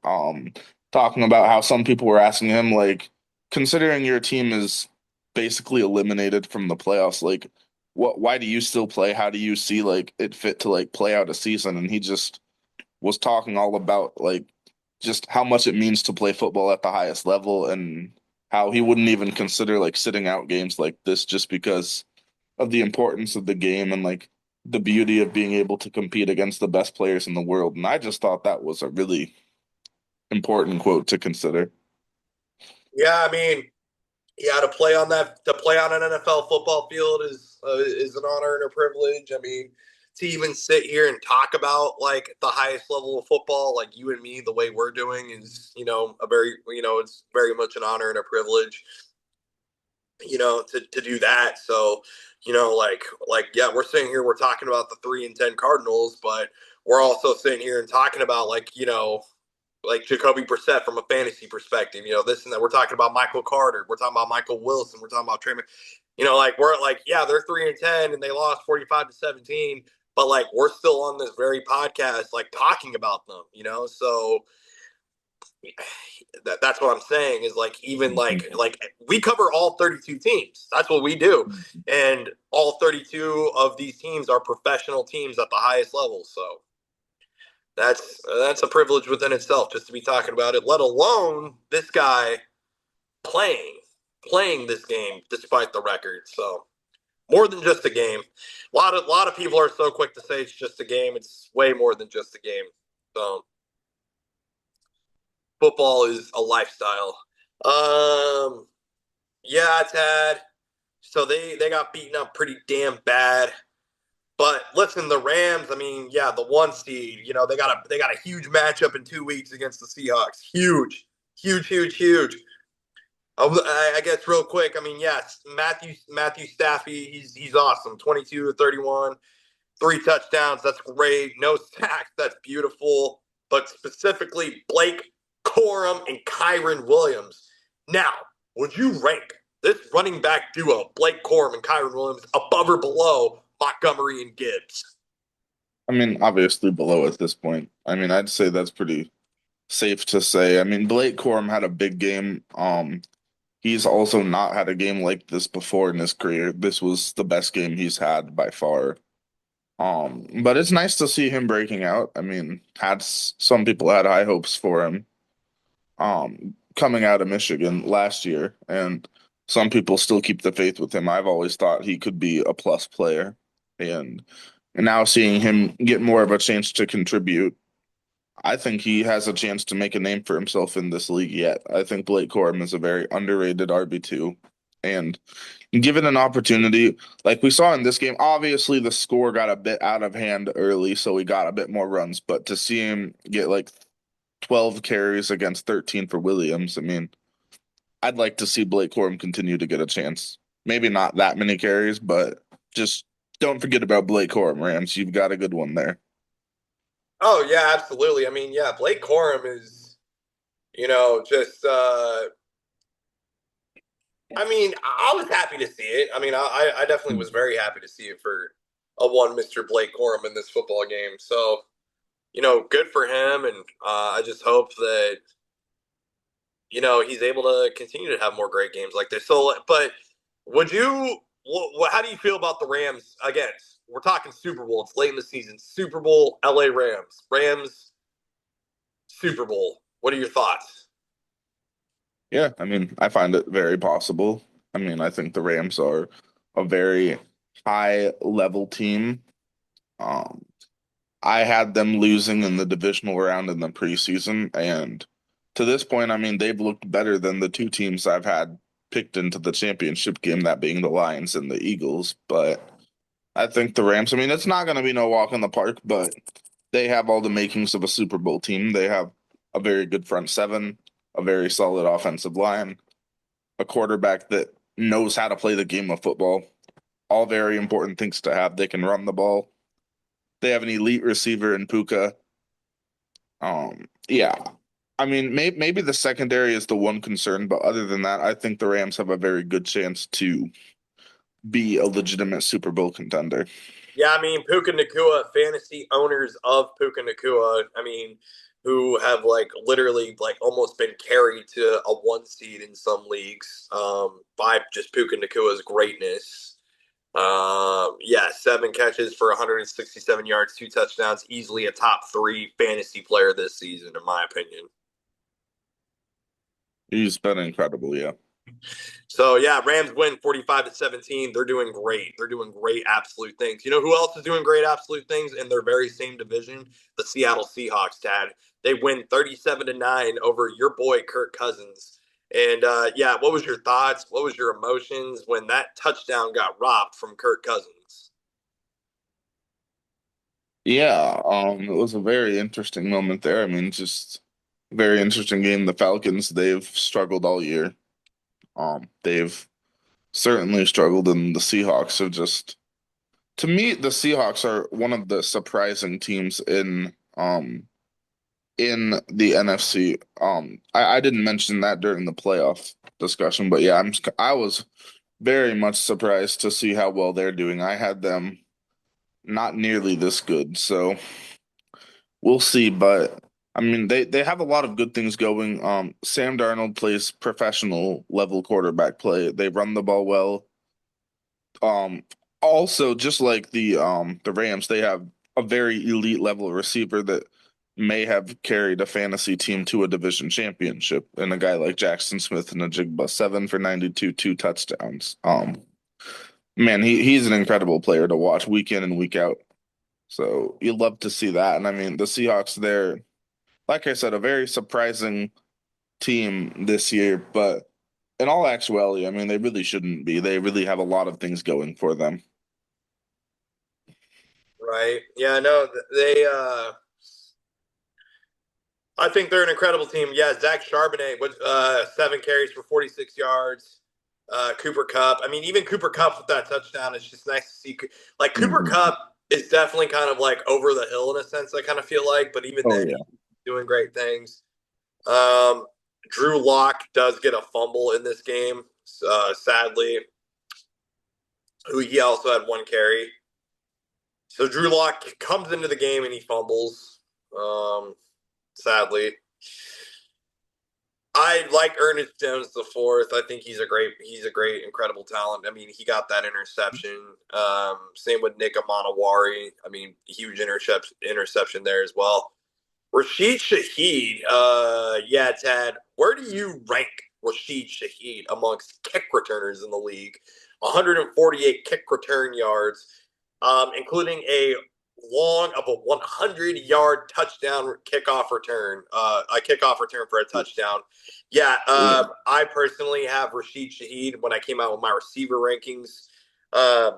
Talking about how some people were asking him, like, considering your team is basically eliminated from the playoffs, like, why do you still play? How do you see like it fit to like play out a season? And he just was talking all about like just how much it means to play football at the highest level and how he wouldn't even consider like sitting out games like this just because of the importance of the game and like the beauty of being able to compete against the best players in the world. And I just thought that was a really important quote to consider. Yeah, I mean, yeah, to play on an NFL football field is an honor and a privilege. I mean, to even sit here and talk about like the highest level of football, like you and me, the way we're doing is, a very, it's very much an honor and a privilege, to do that. So, yeah, we're sitting here, we're talking about the 3-10 Cardinals, but we're also sitting here and talking about like Jacoby Brissett from a fantasy perspective, this and that. We're talking about Michael Carter. We're talking about Michael Wilson. We're talking about Trey. Like we're like, yeah, they're 3-10 and they lost 45-17, but like we're still on this very podcast, like talking about them, So that's what I'm saying is like even like we cover all 32 teams. That's what we do, and all 32 of these teams are professional teams at the highest level. So that's a privilege within itself just to be talking about it. Let alone this guy playing playing this game despite the record. So more than just a game. A lot of people are so quick to say it's just a game. It's way more than just a game. So football is a lifestyle. Um, yeah, Tad. So they got beaten up pretty damn bad. But listen, the Rams. I mean, yeah, the 1 seed. They got a huge matchup in 2 weeks against the Seahawks. Huge, huge, huge, huge. I guess real quick. I mean, yes, Matthew Staffy. He's awesome. 22-31, 3 touchdowns. That's great. No sacks. That's beautiful. But specifically, Blake Corum and Kyron Williams. Now, would you rank this running back duo, Blake Corum and Kyron Williams, above or below Montgomery and Gibbs? I mean, obviously below at this point. I mean, I'd say that's pretty safe to say. I mean, Blake Corum had a big game. He's also not had a game like this before in his career. This was the best game he's had by far. But it's nice to see him breaking out. I mean, some people had high hopes for him, coming out of Michigan last year, and some people still keep the faith with him. I've always thought he could be a plus player, and now seeing him get more of a chance to contribute, I think he has a chance to make a name for himself in this league yet. I think Blake Corum is a very underrated RB2. And given an opportunity, like we saw in this game, obviously the score got a bit out of hand early, so he got a bit more runs. But to see him get like 12 carries against 13 for Williams, I mean, I'd like to see Blake Corum continue to get a chance. Maybe not that many carries, but just don't forget about Blake Corum, Rams. You've got a good one there. Oh yeah, absolutely. I mean, yeah, Blake Corum is, just I mean, I was happy to see it. I mean, I definitely was very happy to see it for a one Mr. Blake Corum in this football game. So, good for him, and I just hope that he's able to continue to have more great games like this. So, but would you? How do you feel about the Rams? Again, we're talking Super Bowl. It's late in the season. Super Bowl, LA Rams, Rams, Super Bowl. What are your thoughts? Yeah, I mean, I find it very possible. I mean, I think the Rams are a very high level team. Um, I had them losing in the divisional round in the preseason, and to this point, I mean, they've looked better than the two teams I've had picked into the championship game, that being the Lions and the Eagles. But I think the Rams, I mean, it's not going to be no walk in the park, but they have all the makings of a Super Bowl team. They have a very good front seven, a very solid offensive line, a quarterback that knows how to play the game of football. All very important things to have. They can run the ball. They have an elite receiver in Puka. Yeah. I mean, maybe the secondary is the one concern, but other than that, I think the Rams have a very good chance to be a legitimate Super Bowl contender. Yeah, I mean, Puka Nakua, fantasy owners of Puka Nakua, I mean, who have like literally like almost been carried to a 1 seed in some leagues by just Puka Nakua's greatness. Yeah, 7 catches for 167 yards, 2 touchdowns, easily a top 3 fantasy player this season, in my opinion. He's been incredible, yeah. So yeah, Rams win 45-17. They're doing great. They're doing great absolute things. You know who else is doing great absolute things in their very same division? The Seattle Seahawks, Tad. They win 37-9 over your boy Kirk Cousins. And yeah, what was your thoughts? What was your emotions when that touchdown got robbed from Kirk Cousins? Yeah, it was a very interesting moment there. I mean, just very interesting game. The Falcons, they've struggled all year. They've certainly struggled, and the Seahawks have just, to me, the Seahawks are one of the surprising teams in the NFC. I didn't mention that during the playoff discussion, but yeah, I was very much surprised to see how well they're doing. I had them not nearly this good, so we'll see. But I mean, they have a lot of good things going. Sam Darnold plays professional level quarterback play. They run the ball well. Um, Also, just like the Rams, they have a very elite level receiver that may have carried a fantasy team to a division championship, and a guy like Jackson Smith and a Jigba 7 for 92, 2 touchdowns. Man, he's an incredible player to watch week in and week out. So you love to see that. And I mean, the Seahawks, they're, like I said, a very surprising team this year, but in all actuality, I mean, they really shouldn't be. They really have a lot of things going for them. Right? Yeah, no, they. I think they're an incredible team. Yeah, Zach Charbonnet with 7 carries for 46 yards. Cooper Cup. I mean, even Cooper Cup with that touchdown, it's just nice to see. Like Cooper Mhm. Cup is definitely kind of like over the hill in a sense. I kind of feel like, but even Oh then, yeah. he's doing great things. Um, Drew Lock does get a fumble in this game, sadly. Who he also had 1 carry. So Drew Lock comes into the game and he fumbles. Sadly, I like Ernest Jones the fourth. I think he's a great, incredible talent. I mean, he got that interception. Same with Nick Amanawari. I mean, huge interception there as well. Rashid Shaheed, yeah, Tad, where do you rank Rashid Shaheed amongst kick returners in the league? 148 kick return yards, including a 100-yard touchdown kickoff return, a kickoff return for a touchdown. Yeah, Yeah. I personally have Rashid Shaheed when I came out with my receiver rankings. Uh,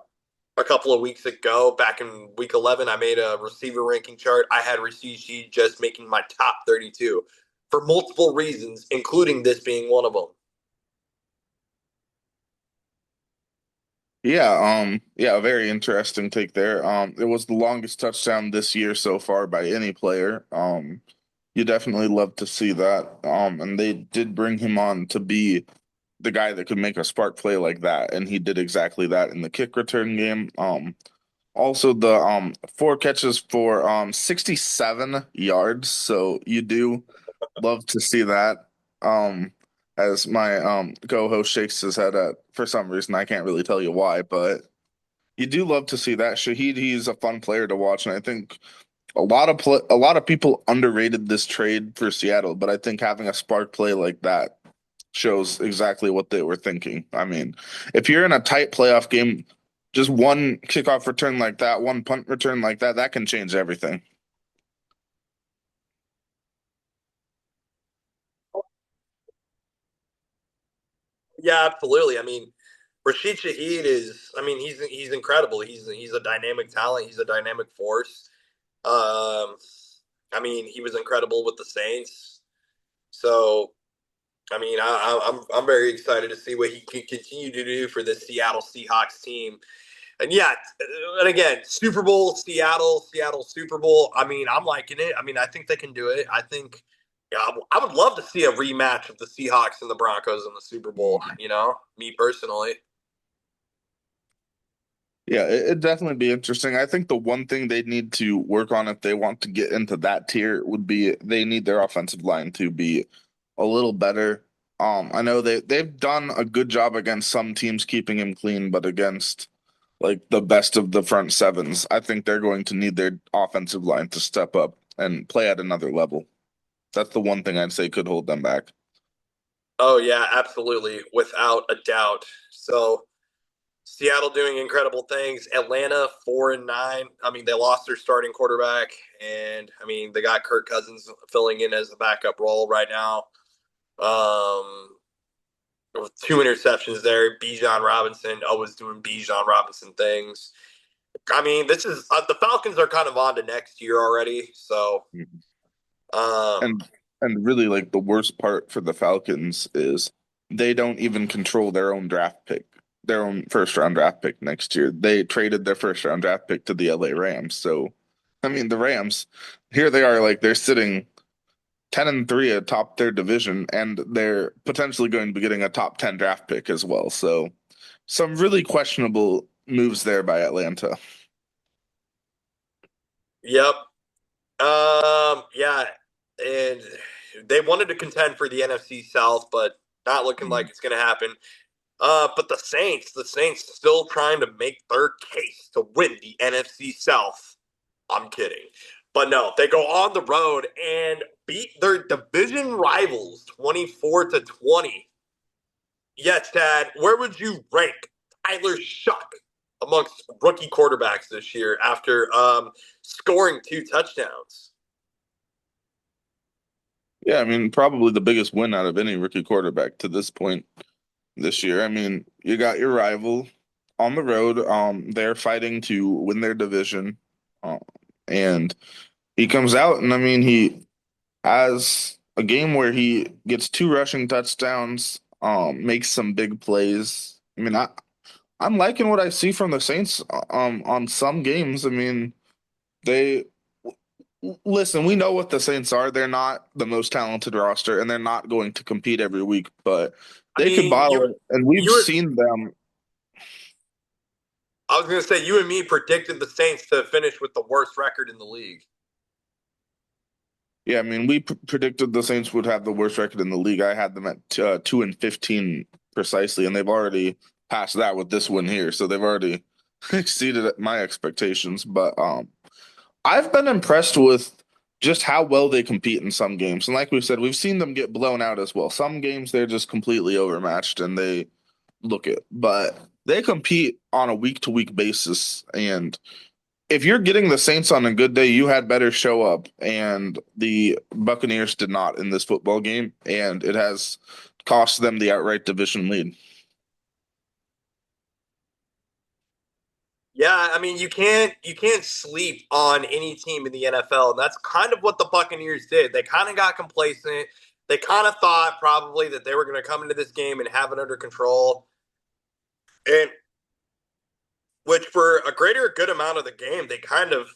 a couple of weeks ago, back in week 11, I made a receiver ranking chart. I had Rashid Shaheed just making my top 32 for multiple reasons, including this being one of them. Yeah, very interesting take there. It was the longest touchdown this year so far by any player. You definitely love to see that. And they did bring him on to be the guy that could make a spark play like that, and he did exactly that in the kick return game. Also the 4 catches for 67 yards. So you do love to see that. Um, as my co-host shakes his head at for some reason, I can't really tell you why, but you do love to see that. Shaheed, he's a fun player to watch, and I think a lot of people underrated this trade for Seattle, but I think having a spark play like that shows exactly what they were thinking. I mean, if you're in a tight playoff game, just one kickoff return like that, one punt return like that, that can change everything. Yeah, absolutely. I mean, Rashid Shaheed is. I mean, he's incredible. He's a dynamic talent. He's a dynamic force. Um, I mean, he was incredible with the Saints. So, I mean, I'm very excited to see what he can continue to do for the Seattle Seahawks team. And yeah, and again, Super Bowl, Seattle Super Bowl. I mean, I'm liking it. I mean, I think they can do it. I think, yeah, I would love to see a rematch of the Seahawks and the Broncos in the Super Bowl. Me personally. Yeah, it'd definitely be interesting. I think the one thing they need to work on if they want to get into that tier would be they need their offensive line to be a little better. I know they've done a good job against some teams keeping him clean, but against like the best of the front sevens, I think they're going to need their offensive line to step up and play at another level. That's the one thing I'd say could hold them back. Oh yeah, absolutely, without a doubt. So Seattle doing incredible things. Atlanta 4-9. I mean, they lost their starting quarterback, and I mean they got Kirk Cousins filling in as the backup role right now. Um, 2 interceptions there. Bijan Robinson always doing Bijan Robinson things. I mean, this is the Falcons are kind of on to next year already. So, Mhm. um, And and really like the worst part for the Falcons is they don't even control their own draft pick, their own first round draft pick next year. They traded their first round draft pick to the LA Rams. So I mean the Rams, here they are like they're sitting 10-3 atop their division, and they're potentially going to be getting a top 10 draft pick as well. So some really questionable moves there by Atlanta. yep. Yeah, and they wanted to contend for the NFC South, but not looking like Mm. it's going to happen. But the Saints still trying to make their case to win the NFC South. I'm kidding. But no, they go on the road and beat their division rivals 24-20. Yes, Dad, where would you rank Tyler Shuck amongst rookie quarterbacks this year after scoring 2 touchdowns? Yeah, I mean, probably the biggest win out of any rookie quarterback to this point this year. I mean, you got your rival on the road. They're fighting to win their division. Um, and he comes out and I mean, he has a game where he gets 2 rushing touchdowns, makes some big plays. I mean, I'm liking what I see from the Saints on some games. I mean, they listen, we know what the Saints are. They're not the most talented roster and they're not going to compete every week, but I they could mean, bottle you it. And we've you seen them. I was going to say you and me predicted the Saints to finish with the worst record in the league. Yeah, I mean, we predicted the Saints would have the worst record in the league. I had them at 2-15 precisely, and they've already passed that with this win here. So they've already exceeded my expectations. But I've been impressed with just how well they compete in some games. And like we said, we've seen them get blown out as well. Some games they're just completely overmatched and they look it, but they compete on a week to week basis. And if you're getting the Saints on a good day, you had better show up. And the Buccaneers did not in this football game, and it has cost them the outright division lead. Yeah, I mean you can't sleep on any team in the NFL, and that's kind of what the Buccaneers did. They kind of got complacent. They kind of thought probably that they were going to come into this game and have it under control, and which for a greater good amount of the game they kind of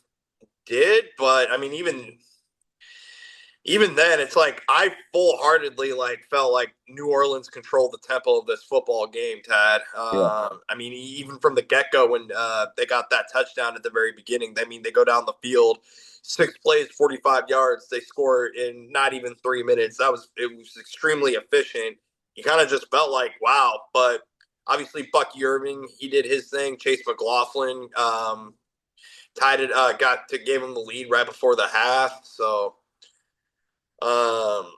did. But I mean, even then, it's like I full heartedly like felt like New Orleans controlled the tempo of this football game, Tad. Yeah. I mean, even from the get go when they got that touchdown at the very beginning, I mean, they go down the field, 6 plays, 45 yards, they score in not even 3 minutes. It was extremely efficient. You kind of just felt like wow, but obviously Bucky Irving, he did his thing. Chase McLaughlin gave him the lead right before the half, so. Um,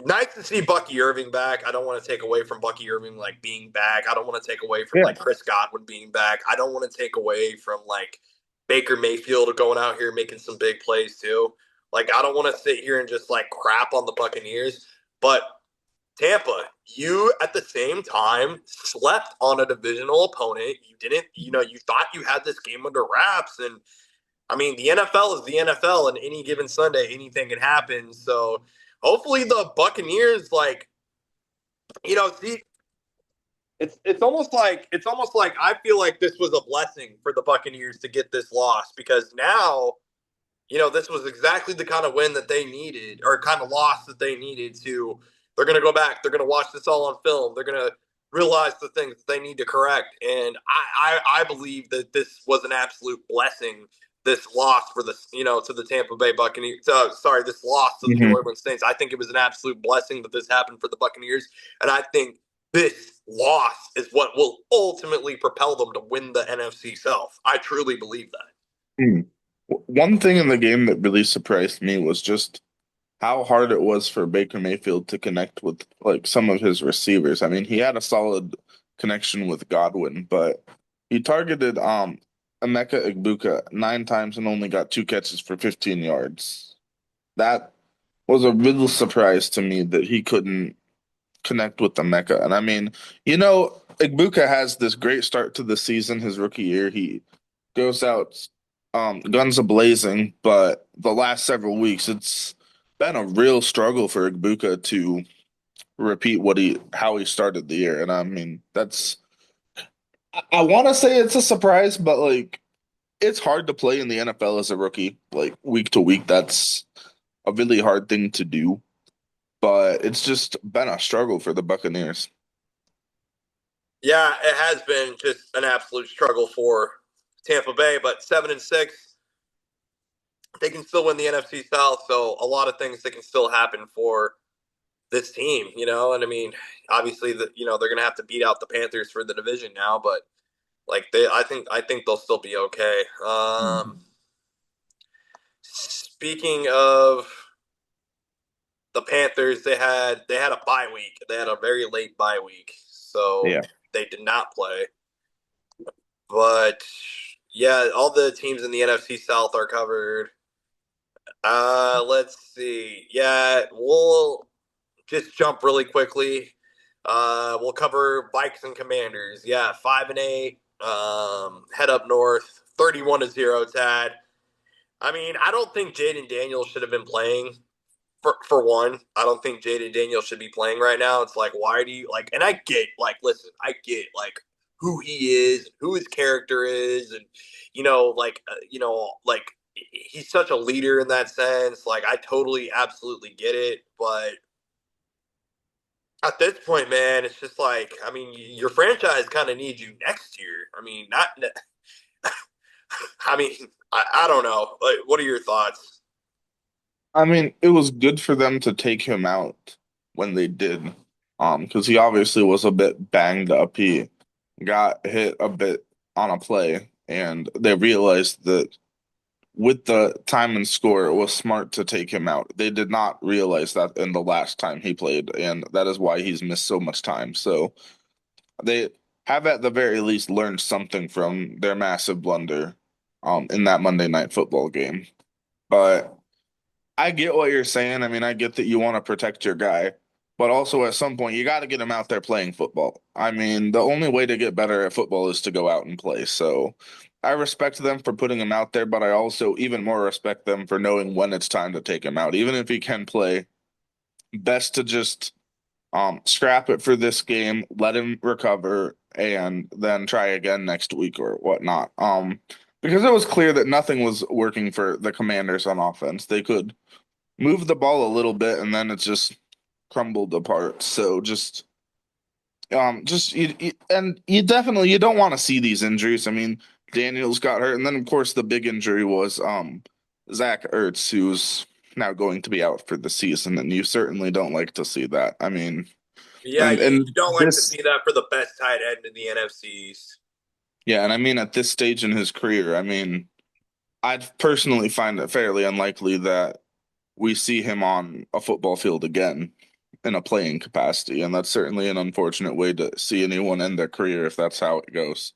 Nice to see Bucky Irving back. I don't want to take away from Bucky Irving like being back. I don't want to take away from Yeah. like Chris Godwin being back. I don't want to take away from like Baker Mayfield going out here making some big plays too. Like I don't want to sit here and just like crap on the Buccaneers, but Tampa, you at the same time slept on a divisional opponent. You didn't, you thought you had this game under wraps, and I mean, the NFL is the NFL, and any given Sunday, anything can happen. So hopefully, the Buccaneers, like, see, it's almost like I feel like this was a blessing for the Buccaneers to get this loss because now, this was exactly the kind of win that they needed or kind of loss that they needed to. They're going to go back. They're going to watch this all on film. They're going to realize the things that they need to correct. And I believe that this was an absolute blessing. This loss for the to the Tampa Bay Buccaneers. Sorry, this loss to the New Mhm. Orleans Saints. I think it was an absolute blessing that this happened for the Buccaneers, and I think this loss is what will ultimately propel them to win the NFC South. I truly believe that. Hmm. One thing in the game that really surprised me was just how hard it was for Baker Mayfield to connect with like some of his receivers. I mean, he had a solid connection with Godwin, but he targeted Emeka Egbuka 9 times and only got 2 catches for 15 yards. That was a real surprise to me that he couldn't connect with Emeka. And I mean, Egbuka has this great start to the season, his rookie year. He goes out guns a-blazing, but the last several weeks it's been a real struggle for Igbokwe to repeat how he started the year. And I mean, I want to say it's a surprise, but like it's hard to play in the NFL as a rookie, like week to week. That's a really hard thing to do, but it's just been a struggle for the Buccaneers. Yeah, it has been just an absolute struggle for Tampa Bay, but 7-6, they can still win the NFC South. So a lot of things that can still happen for this team, And I mean, obviously, they're gonna have to beat out the Panthers for the division now, but like I think they'll still be okay. Mhm. Speaking of the Panthers, they had a bye week. They had a very late bye week, so Yeah. they did not play. But yeah, all the teams in the NFC South are covered. Let's see. Yeah, we'll just jump really quickly. We'll cover Vikes and Commanders. Yeah, 5-8. Head up north, 31-0. Tad. I mean, I don't think Jaden Daniels should have been playing. For one, I don't think Jaden Daniels should be playing right now. It's like, why do you like? And I get, like, listen, I get like who he is, who his character is, and like he's such a leader in that sense. Like, I totally, absolutely get it, but at this point, man, it's just like, I mean, your franchise kind of needs you next year. I mean, not. I mean, I don't know. Like, what are your thoughts? I mean, it was good for them to take him out when they did, because he obviously was a bit banged up. He got hit a bit on a play, and they realized that with the time and score, it was smart to take him out. They did not realize that in the last time he played, and that is why he's missed so much time. So they have at the very least learned something from their massive blunder, in that Monday Night Football game. But I get what you're saying. I mean, I get that you want to protect your guy, but also at some point you got to get him out there playing football. I mean, the only way to get better at football is to go out and play. So I respect them for putting him out there, but I also even more respect them for knowing when it's time to take him out. Even if he can play, best to just scrap it for this game, let him recover, and then try again next week or whatnot. Because it was clear that nothing was working for the Commanders on offense. They could move the ball a little bit and then it just crumbled apart. So and you definitely you don't want to see these injuries. I mean, Daniels got hurt, and then of course the big injury was Zach Ertz, who's now going to be out for the season, and you certainly don't like to see that. I mean, Yeah, you and don't like to this see that for the best tight end in the NFC East. yeah, and I mean at this stage in his career, I mean, I'd personally find it fairly unlikely that we see him on a football field again in a playing capacity, and that's certainly an unfortunate way to see anyone end their career if that's how it goes.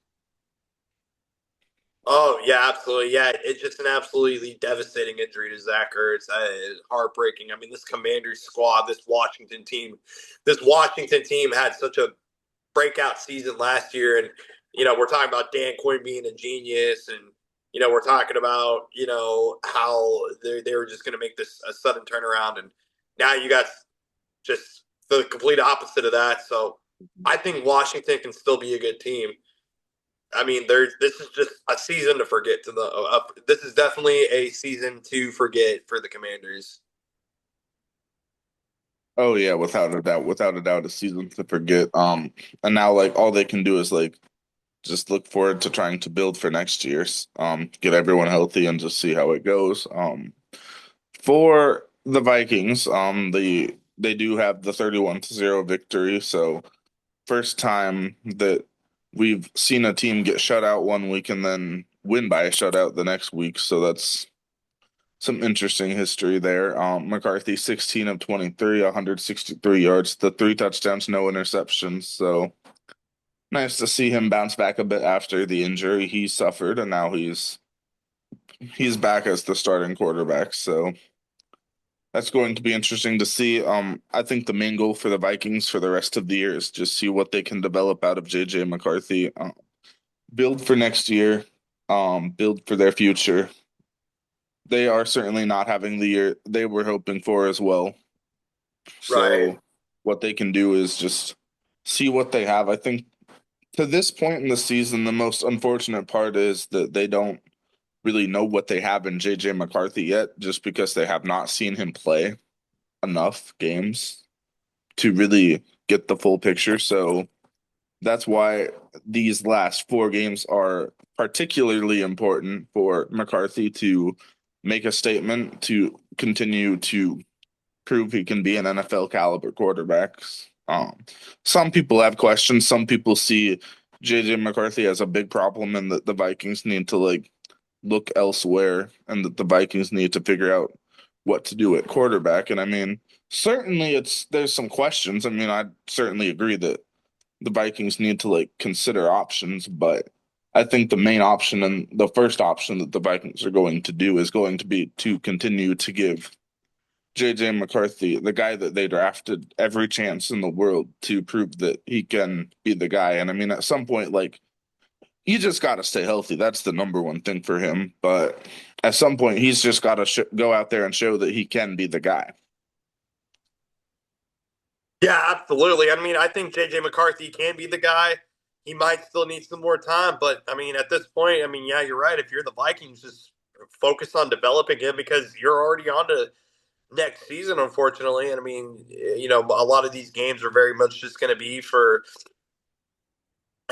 Oh yeah, absolutely. Yeah, it's just an absolutely devastating injury to Zach Ertz. It's heartbreaking. I mean, this Commanders squad, this Washington team had such a breakout season last year, and we're talking about Dan Quinn being a genius, and we're talking about how they were just going to make this a sudden turnaround, and now you got just the complete opposite of that. So I think Washington can still be a good team. I mean, this is just a season to forget. This is definitely a season to forget for the Commanders. Oh yeah, without a doubt, a season to forget. And now like all they can do is like just look forward to trying to build for next year's. Get everyone healthy and just see how it goes. For the Vikings, they do have the 31-0 victory, so first time that we've seen a team get shut out one week and then win by a shutout the next week. So that's some interesting history there. McCarthy, 16 of 23, 163 yards, the three touchdowns, no interceptions. So nice to see him bounce back a bit after the injury he suffered, and now he's back as the starting quarterback. So that's going to be interesting to see. I think the main goal for the Vikings for the rest of the year is just see what they can develop out of JJ McCarthy. Build for next year. build for their future. They are certainly not having the year they were hoping for as well. Right. So what they can do is just see what they have. I think to this point in the season, the most unfortunate part is that they don't really know what they have in JJ McCarthy yet, just because they have not seen him play enough games to really get the full picture. So that's why these last four games are particularly important for McCarthy to make a statement to continue to prove he can be an NFL caliber quarterback. Some people have questions. Some people see JJ McCarthy as a big problem and that the Vikings need to like look elsewhere and that the Vikings need to figure out what to do at quarterback. And I mean, certainly there's some questions. I mean, I certainly agree that the Vikings need to like consider options, but I think the main option and the first option that the Vikings are going to do is going to be to continue to give JJ McCarthy, the guy that they drafted, every chance in the world to prove that he can be the guy. And I mean, at some point, like, you just got to stay healthy. That's the number one thing for him. But at some point, he's just got to go out there and show that he can be the guy. Yeah, absolutely. I mean, I think JJ McCarthy can be the guy. He might still need some more time, but I mean, at this point, I mean, yeah, you're right. If you're the Vikings, just focus on developing him because you're already on to next season, unfortunately. And I mean, a lot of these games are very much just going to be for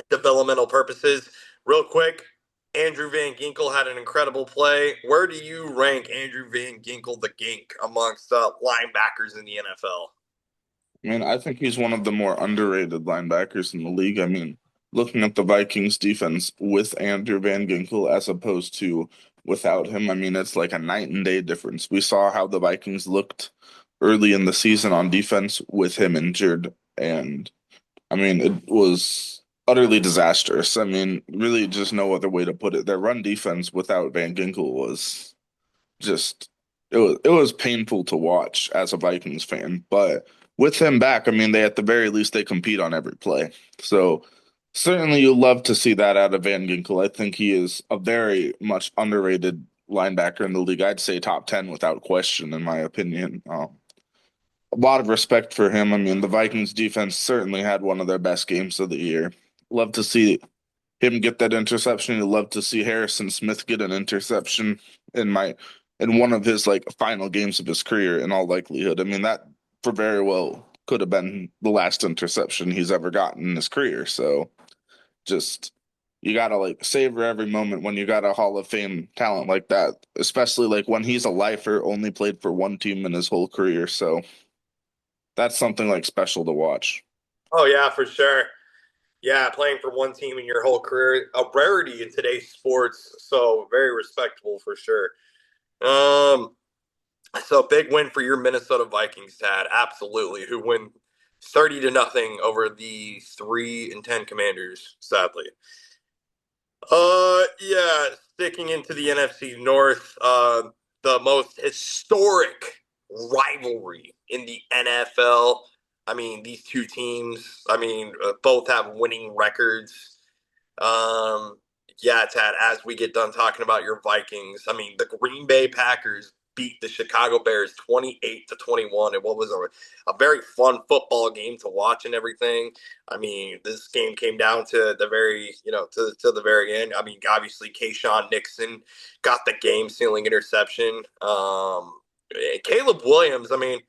developmental purposes. Real quick, Andrew Van Ginkel had an incredible play. Where do you rank Andrew Van Ginkel, the Gink, amongst linebackers in the NFL? I mean, I think he's one of the more underrated linebackers in the league. I mean, looking at the Vikings defense with Andrew Van Ginkel as opposed to without him, I mean, it's like a night and day difference. We saw how the Vikings looked early in the season on defense with him injured, and I mean, it was utterly disastrous. I mean, really just no other way to put it. Their run defense without Van Ginkel was just it was painful to watch as a Vikings fan. But with him back, I mean, they at the very least they compete on every play. So certainly you love to see that out of Van Ginkel. I think he is a very much underrated linebacker in the league. I'd say top 10 without question, in my opinion. A lot of respect for him. I mean, the Vikings defense certainly had one of their best games of the year. Love to see him get that interception. You'd love to see Harrison Smith get an interception in my in one of his like final games of his career in all likelihood. I mean that for very well could have been the last interception he's ever gotten in his career. So just you gotta like savor every moment when you got a Hall of Fame talent like that, especially like when he's a lifer, only played for one team in his whole career. So that's something like special to watch. Oh yeah, for sure. Yeah, playing for one team in your whole career, a rarity in today's sports. So very respectable for sure. Um, so big win for your Minnesota Vikings, Tad. Absolutely, who win 30-0 over the 3-10 Commanders. Sadly. Yeah, sticking into the NFC North, the most historic rivalry in the NFL. I mean, these two teams, I mean, both have winning records. Um, yeah, Tad, as we get done talking about your Vikings, I mean, the Green Bay Packers beat the Chicago Bears 28-21 and what was a very fun football game to watch and everything. I mean, this game came down to the very, to the very end. I mean, obviously, Kayshawn Nixon got the game sealing interception. Caleb Williams, I mean,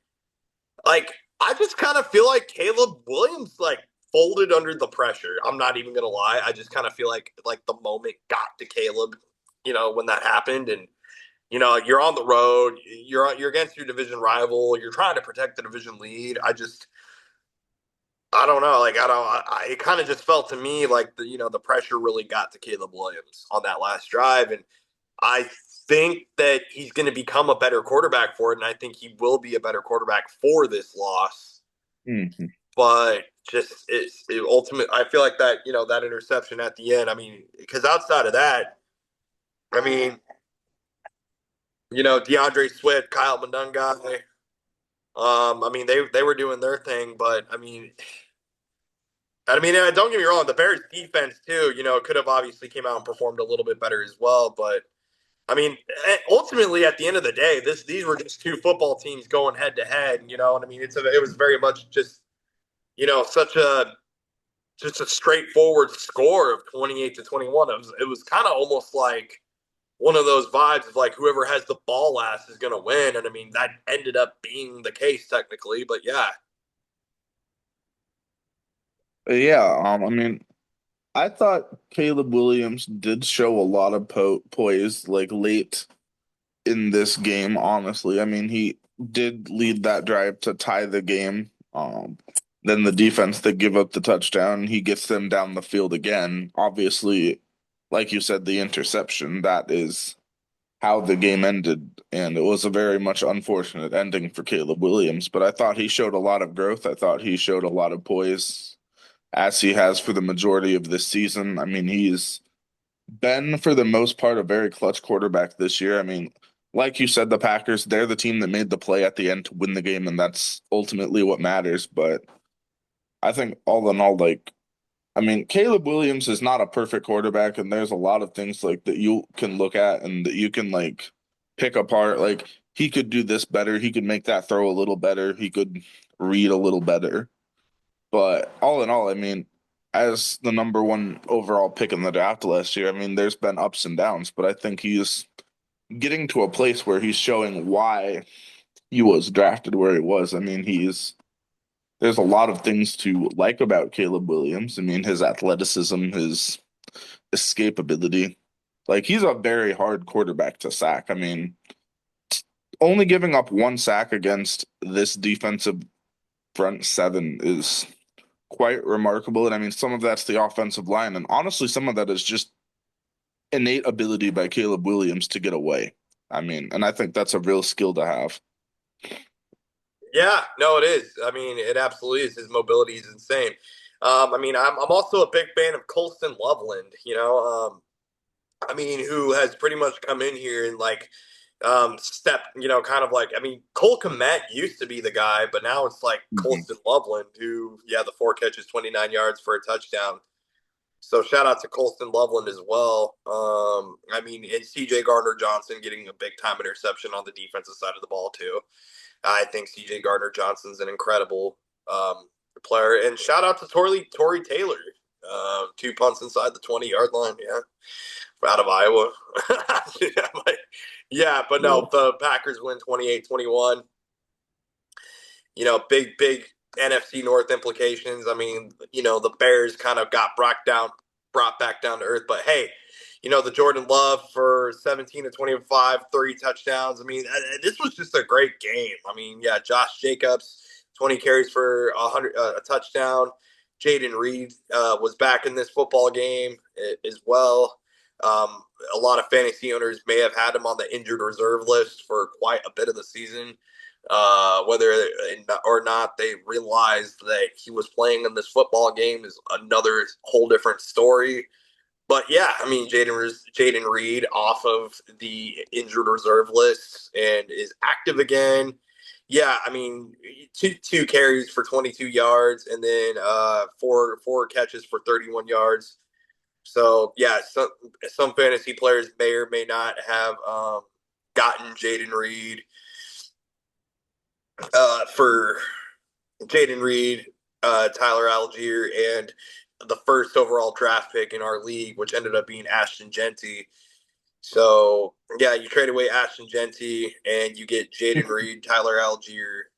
like, I just kind of feel like Caleb Williams, like, folded under the pressure. I'm not even gonna lie. I just kind of feel like the moment got to Caleb, when that happened, and you're on the road, you're against your division rival, you're trying to protect the division lead. I don't know. Like it kind of just felt to me like the pressure really got to Caleb Williams on that last drive, and I think that he's going to become a better quarterback for it, and I think he will be a better quarterback for this loss. Mhm. But just ultimate. I feel like that interception at the end. I mean, because outside of that, I mean, DeAndre Swift, Kyle Mundungai. I mean, they were doing their thing, but I mean, I mean, don't get me wrong, the Bears defense too, could have obviously came out and performed a little bit better as well. But I mean, ultimately, at the end of the day, these were just two football teams going head to head. You know what I mean? It was very much just such a straightforward score of 28-21. It was kind of almost like one of those vibes of like whoever has the ball last is going to win. And I mean, that ended up being the case technically, but yeah. Yeah, I mean, I thought Caleb Williams did show a lot of poise like late in this game, honestly. I mean, he did lead that drive to tie the game. Then the defense that give up the touchdown, he gets them down the field again. Obviously, like you said, the interception, that is how the game ended. And it was a very much unfortunate ending for Caleb Williams. But I thought he showed a lot of growth. I thought he showed a lot of poise as he has for the majority of this season. I mean, he's been, for the most part, a very clutch quarterback this year. I mean, like you said, the Packers, they're the team that made the play at the end to win the game, and that's ultimately what matters. But I think all in all, like, I mean, Caleb Williams is not a perfect quarterback, and there's a lot of things like that you can look at and that you can like pick apart. Like, he could do this better, he could make that throw a little better, he could read a little better. But all in all, I mean, as the number one overall pick in the draft last year, I mean, there's been ups and downs, but I think he's getting to a place where he's showing why he was drafted where he was. I mean, there's a lot of things to like about Caleb Williams. I mean, his athleticism, his escapability. Like, he's a very hard quarterback to sack. I mean, only giving up one sack against this defensive front seven is quite remarkable. And I mean, some of that's the offensive line, and honestly, some of that is just innate ability by Caleb Williams to get away. I mean, and I think that's a real skill to have. Yeah, no, it is. I mean, it absolutely is. His mobility is insane. I mean, I'm also a big fan of Colston Loveland. I mean, who has pretty much come in here and like step, kind of like I mean, Cole Kmet used to be the guy, but now it's like Mhm. Colston Loveland, who the 4 catches, 29 yards for a touchdown. So shout out to Colston Loveland as well. I mean, and CJ Gardner Johnson getting a big time interception on the defensive side of the ball too. I think CJ Gardner Johnson's an incredible player. And shout out to Tory Taylor. 2 punts inside the 20-yard line. Yeah. Out of Iowa. Yeah, but Yeah. no, the Packers win 28-21. Big NFC North implications. I mean, the Bears kind of got brought back down to earth. But hey, the Jordan Love for 17-25, 3 touchdowns. I mean, this was just a great game. I mean, yeah, Josh Jacobs, 20 carries for a touchdown. Jaden Reed was back in this football game as well. A lot of fantasy owners may have had him on the injured reserve list for quite a bit of the season. Whether or not they realized that he was playing in this football game is another whole different story. But yeah, I mean, Jaden Reed off of the injured reserve list and is active again. Yeah, I mean, two carries for 22 yards and then four catches for 31 yards. So yeah, some fantasy players may or may not have gotten Jaden Reed for Jaden Reed, Tyler Algier, and the first overall draft pick in our league, which ended up being Ashton Genty. So yeah, you trade away Ashton Genty and you get Jaden Reed, Tyler Algier,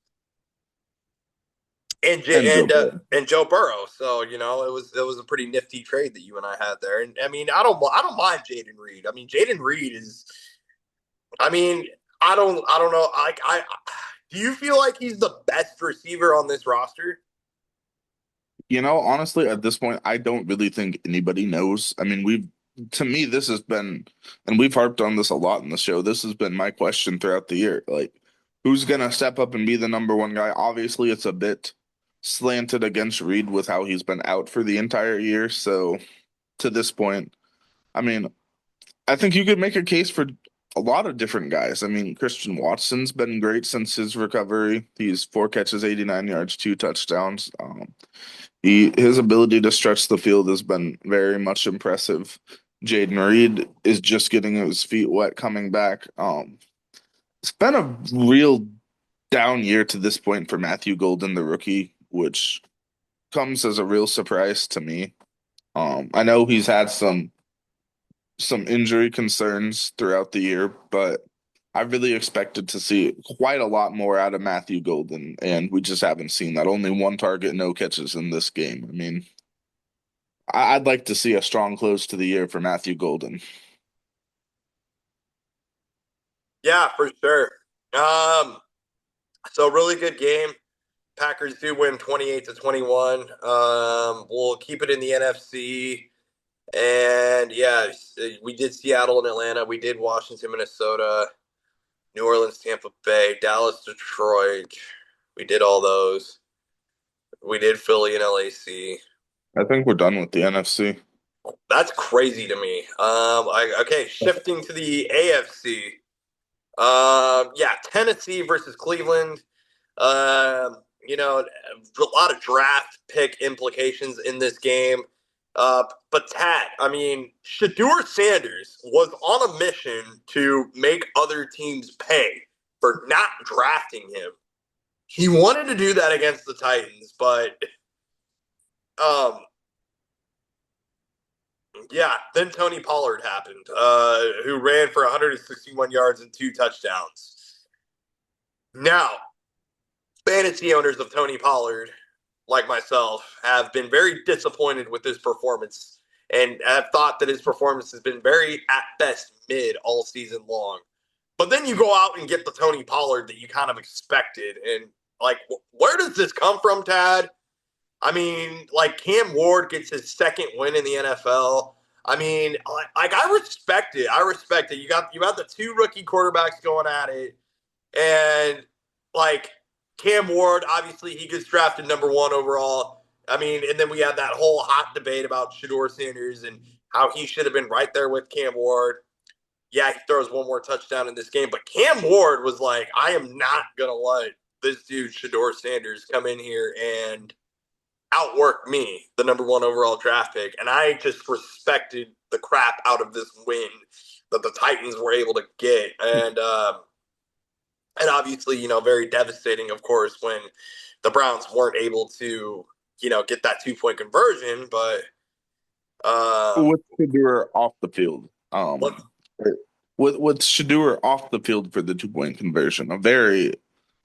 and And Joe Burrow. and Joe Burrow. So it was a pretty nifty trade that you and I had there. And I mean, I don't mind Jaden Reed. I mean, Jaden Reed is. I mean, I don't know. I do you feel like he's the best receiver on this roster? Honestly, at this point, I don't really think anybody knows. I mean, to me, this has been, and we've harped on this a lot in the show. This has been my question throughout the year. Like, who's gonna step up and be the number one guy? Obviously, it's a bit slanted against Reed with how he's been out for the entire year. So to this point, I mean, I think you could make a case for a lot of different guys. I mean, Christian Watson's been great since his recovery. He's 4 catches, 89 yards, 2 touchdowns. His ability to stretch the field has been very much impressive. Jaden Reed is just getting his feet wet coming back. It's been a real down year to this point for Matthew Golden, the rookie, which comes as a real surprise to me. I know he's had some injury concerns throughout the year, but I really expected to see quite a lot more out of Matthew Golden, and we just haven't seen that. Only 1 target, no catches in this game. I mean, I'd like to see a strong close to the year for Matthew Golden. Yeah, for sure. Um, so really good game. Packers do win 28-21. We'll keep it in the NFC. And yeah, we did Seattle and Atlanta. We did Washington, Minnesota, New Orleans, Tampa Bay, Dallas, Detroit. We did all those. We did Philly and LAC. I think we're done with the NFC. That's crazy to me. Okay, shifting to the AFC. Yeah, Tennessee versus Cleveland. A lot of draft pick implications in this game. But Tad, I mean, Shador Sanders was on a mission to make other teams pay for not drafting him. He wanted to do that against the Titans, but um, yeah, then Tony Pollard happened, who ran for 161 yards and 2 touchdowns. Now, fantasy owners of Tony Pollard, like myself, have been very disappointed with his performance and have thought that his performance has been very, at best, mid all season long. But then you go out and get the Tony Pollard that you kind of expected. And, like, where does this come from, Tad? I mean, like, Cam Ward gets his second win in the NFL. I mean, like I respect it. I respect it. You got the two rookie quarterbacks going at it, and like Cam Ward, obviously he gets drafted number 1 overall. I mean, and then we had that whole hot debate about Shador Sanders and how he should have been right there with Cam Ward. Yeah, he throws one more touchdown in this game, but Cam Ward was like, I am not gonna let this dude Shador Sanders come in here and outwork me, the number 1 overall draft pick. And I just respected the crap out of this win that the Titans were able to get. And obviously, very devastating, of course, when the Browns weren't able to, get that 2 point conversion. But With Shador off the field, what, with Shador off the field for the 2 point conversion, a very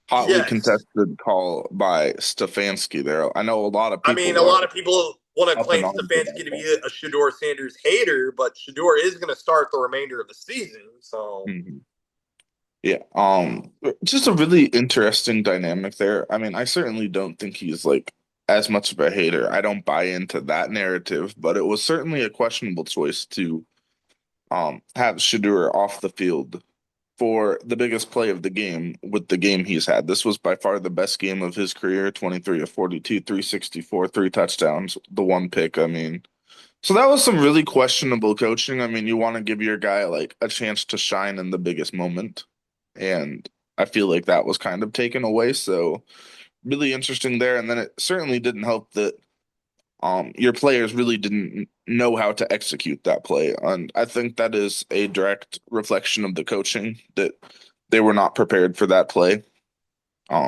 hotly yes, contested call by Stefanski there. I know a lot of I mean, people a are lot of people want to up in claim arms about Stefanski to that. be a Shador Sanders hater, but Shador is going to start the remainder of the season. So, Mhm. Yeah. Just a really interesting dynamic there. I mean, I certainly don't think he's like as much of a hater. I don't buy into that narrative, but it was certainly a questionable choice to have Shador off the field for the biggest play of the game with the game he's had. This was by far the best game of his career, 23 of 42, 364, 3 touchdowns, the 1 pick. I mean, so that was some really questionable coaching. I mean, you want to give your guy like a chance to shine in the biggest moment. And I feel like that was kind of taken away. So really interesting there. And then it certainly didn't help that your players really didn't know how to execute that play. And I think that is a direct reflection of the coaching that they were not prepared for that play.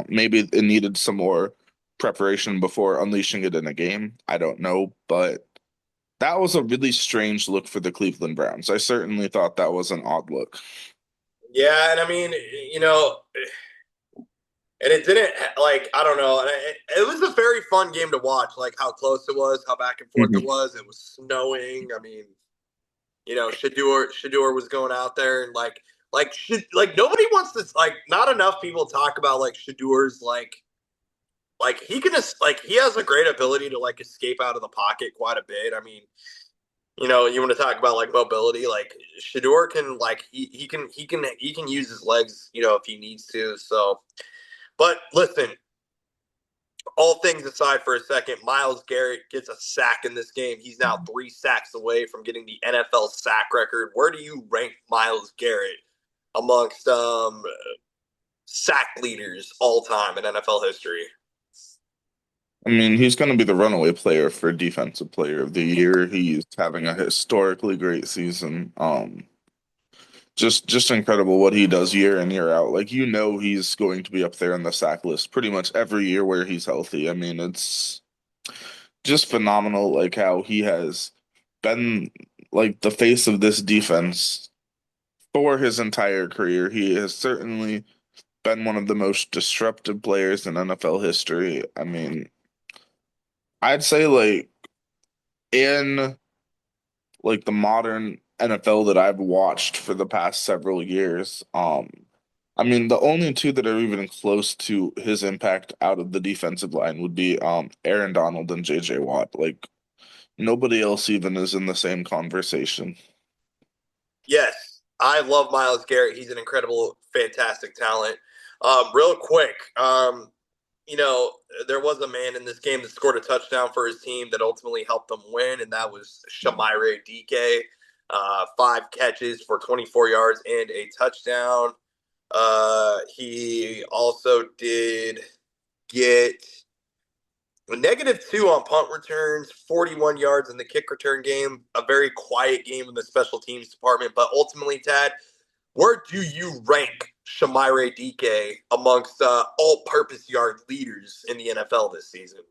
Maybe it needed some more preparation before unleashing it in a game. I don't know, but that was a really strange look for the Cleveland Browns. I certainly thought that was an odd look. yeah, and I mean, you know, and it didn't like I don't know. And it was a very fun game to watch. Like how close it was, how back and forth it Mhm. was. It was snowing. I mean, Shador was going out there and like nobody wants to like. Not enough people talk about like Shador's like he can just like he has a great ability to like escape out of the pocket quite a bit. I mean, you want to talk about like mobility, like Shador can like he can use his legs, if he needs to. So, but listen, all things aside for a second, Myles Garrett gets a sack in this game. He's now 3 sacks away from getting the NFL sack record. Where do you rank Myles Garrett amongst sack leaders all time in NFL history. I mean, he's going to be the runaway player for Defensive Player of the Year. He's having a historically great season. Just incredible what he does year in, year out. Like, he's going to be up there on the sack list pretty much every year where he's healthy. I mean, it's just phenomenal, like how he has been like the face of this defense for his entire career. He has certainly been one of the most disruptive players in NFL history. I mean, I'd say like in like the modern NFL that I've watched for the past several years, I mean the only two that are even close to his impact out of the defensive line would be Aaron Donald and JJ Watt. Like nobody else even is in the same conversation. Yes, I love Miles Garrett. He's an incredible, fantastic talent. Real quick, you know, there was a man in this game that scored a touchdown for his team that ultimately helped them win, and that was Shamire DK. 5 catches for 24 yards and a touchdown. He also did get a -2 on punt returns, 41 yards in the kick return game. A very quiet game in the special teams department, but ultimately, Tad, where do you rank Shamire DK amongst all-purpose yard leaders in the NFL this season?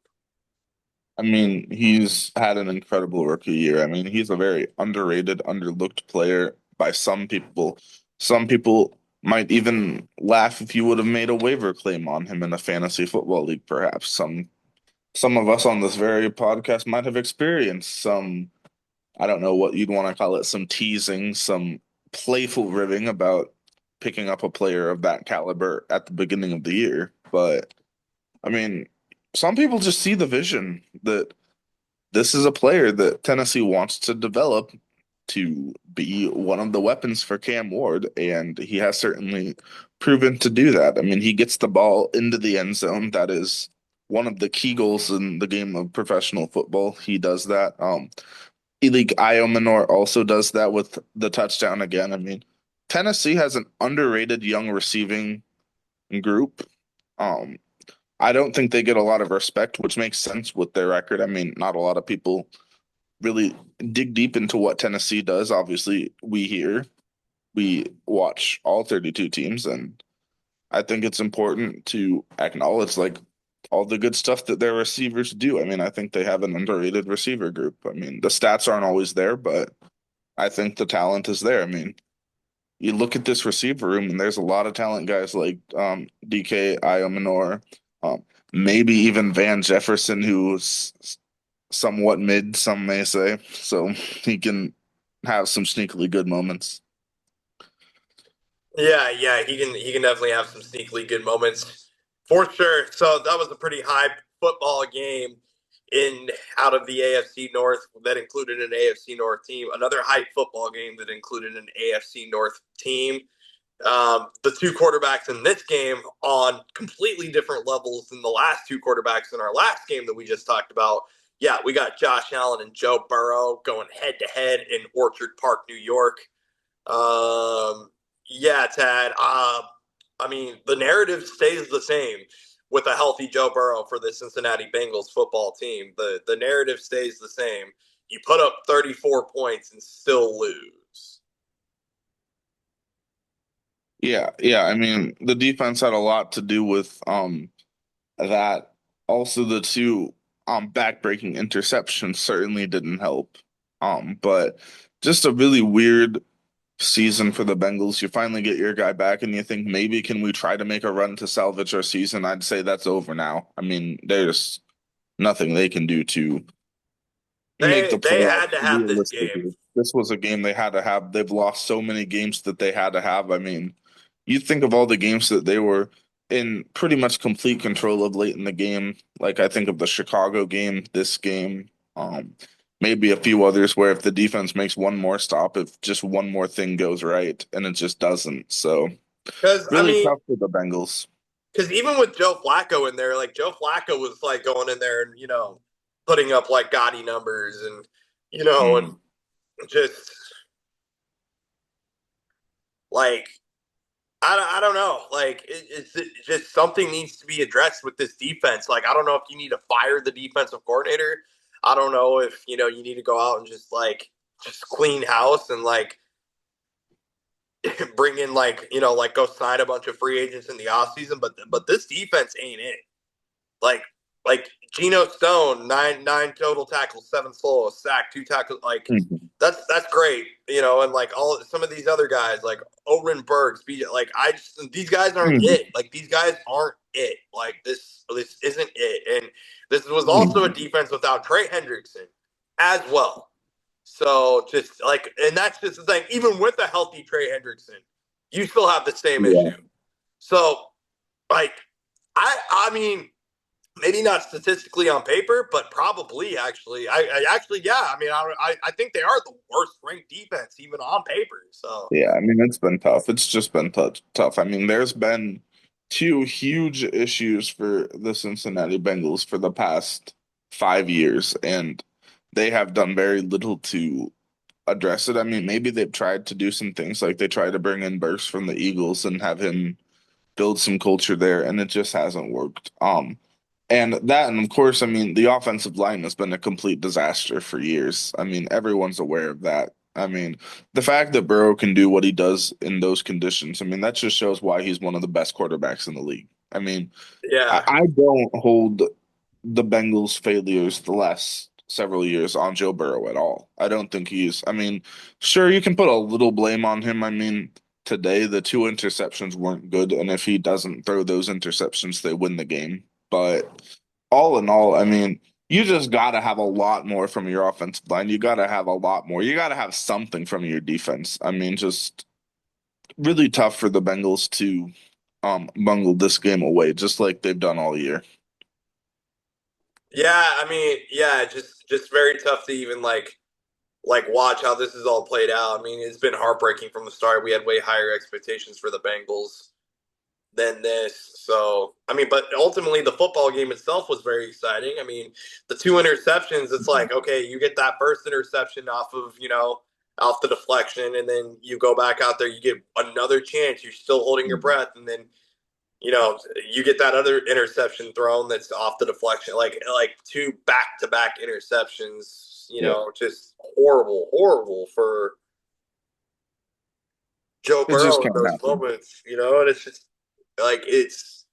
I mean, he's had an incredible rookie year. I mean, he's a very underrated, underlooked player by some people. Some people might even laugh if you would have made a waiver claim on him in a fantasy football league, perhaps. Some of us on this very podcast might have experienced some, I don't know what you'd want to call it, some teasing, some playful ribbing about picking up a player of that caliber at the beginning of the year. But I mean, some people just see the vision that this is a player that Tennessee wants to develop to be one of the weapons for Cam Ward, and he has certainly proven to do that. I mean, he gets the ball into the end zone. That is one of the key goals in the game of professional football. He does that. Elig Iomenor also does that with the touchdown again. I mean, Tennessee has an underrated young receiving group. Um, I don't think they get a lot of respect, which makes sense with their record. I mean, not a lot of people really dig deep into what Tennessee does. Obviously, we watch all 32 teams, and I think it's important to acknowledge like all the good stuff that their receivers do. I mean, I think they have an underrated receiver group. I mean, the stats aren't always there, but I think the talent is there. I mean, you look at this receiver room, and there's a lot of talent guys like DK Iomenor, maybe even Van Jefferson, who's somewhat mid, some may say. So he can have some sneakily good moments. Yeah, he can definitely have some sneakily good moments for sure. So that was a pretty high football game in out of the AFC North that included an AFC North team. Another high football game that included an AFC North team. The two quarterbacks in this game on completely different levels than the last two quarterbacks in our last game that we just talked about. Yeah, we got Josh Allen and Joe Burrow going head to head in Orchard Park, New York. Um, yeah, Tad. I mean, the narrative stays the same with a healthy Joe Burrow for the Cincinnati Bengals football team. The narrative stays the same. You put up 34 points and still lose. Yeah, yeah. I mean, the defense had a lot to do with that. Also, the two backbreaking interceptions certainly didn't help. But just a really weird season for the Bengals. You finally get your guy back, and you think maybe can we try to make a run to salvage our season? I'd say that's over now. I mean, there's nothing they can do to make the They playoffs had to have this game. realistically. This was a game they had to have. They've lost so many games that they had to have. I mean, you think of all the games that they were in pretty much complete control of late in the game. Like I think of the Chicago game, this game, maybe a few others where if the defense makes one more stop, if just one more thing goes right, and it just doesn't. So Because I really mean, tough for the Bengals. because even with Joe Flacco in there, like Joe Flacco was like going in there and putting up like gaudy numbers and and Mm. just like I don't know. Like it's just something needs to be addressed with this defense. Like I don't know if you need to fire the defensive coordinator. I don't know if you need to go out and just clean house and like bring in like go sign a bunch of free agents in the offseason. But this defense ain't it. Like like Geno Stone, nine total tackles, seven solo, sack, two tackles. Like Mhm. that's great, and like all some of these other guys, like Oren Burks, BJ, like these guys aren't Mhm. it. Like these guys aren't it. Like this isn't it. And this was also a Mhm. defense without Trey Hendrickson as well. So just like, and that's just the thing. Even with a healthy Trey Hendrickson, you still have the same Yeah. issue. So like, I mean, maybe not statistically on paper, but probably actually. I actually, yeah. I mean, I think they are the worst ranked defense even on paper. So Yeah, I mean, it's been tough. It's just been tough. I mean, there's been two huge issues for the Cincinnati Bengals for the past 5 years, and they have done very little to address it. I mean, maybe they've tried to do some things, like they tried to bring in Burks from the Eagles and have him build some culture there, and it just hasn't worked. And of course, I mean, the offensive line has been a complete disaster for years. I mean, everyone's aware of that. I mean, the fact that Burrow can do what he does in those conditions, I mean, that just shows why he's one of the best quarterbacks in the league. I mean, I, yeah, I don't hold the Bengals' failures the last several years on Joe Burrow at all. I don't think I mean, sure, you can put a little blame on him. I mean, today the two interceptions weren't good, and if he doesn't throw those interceptions, they win the game. But all in all, I mean, you just got to have a lot more from your offensive line. You got to have a lot more. You got to have something from your defense. I mean, just really tough for the Bengals to bungle this game away, just like they've done all year. yeah. I mean, yeah. Just very tough to even like watch how this is all played out. I mean, it's been heartbreaking from the start. We had way higher expectations for the Bengals than this. So, I mean, but ultimately the football game itself was very exciting. I mean, the two interceptions, it's like, okay, you get that first interception off the deflection, and then you go back out there, you get another chance, you're still holding your breath, and then you get that other interception thrown that's off the deflection, like two back to back interceptions, Yeah, just horrible, horrible for Joe it just Burrow in can't those happen. moments, and it's just it's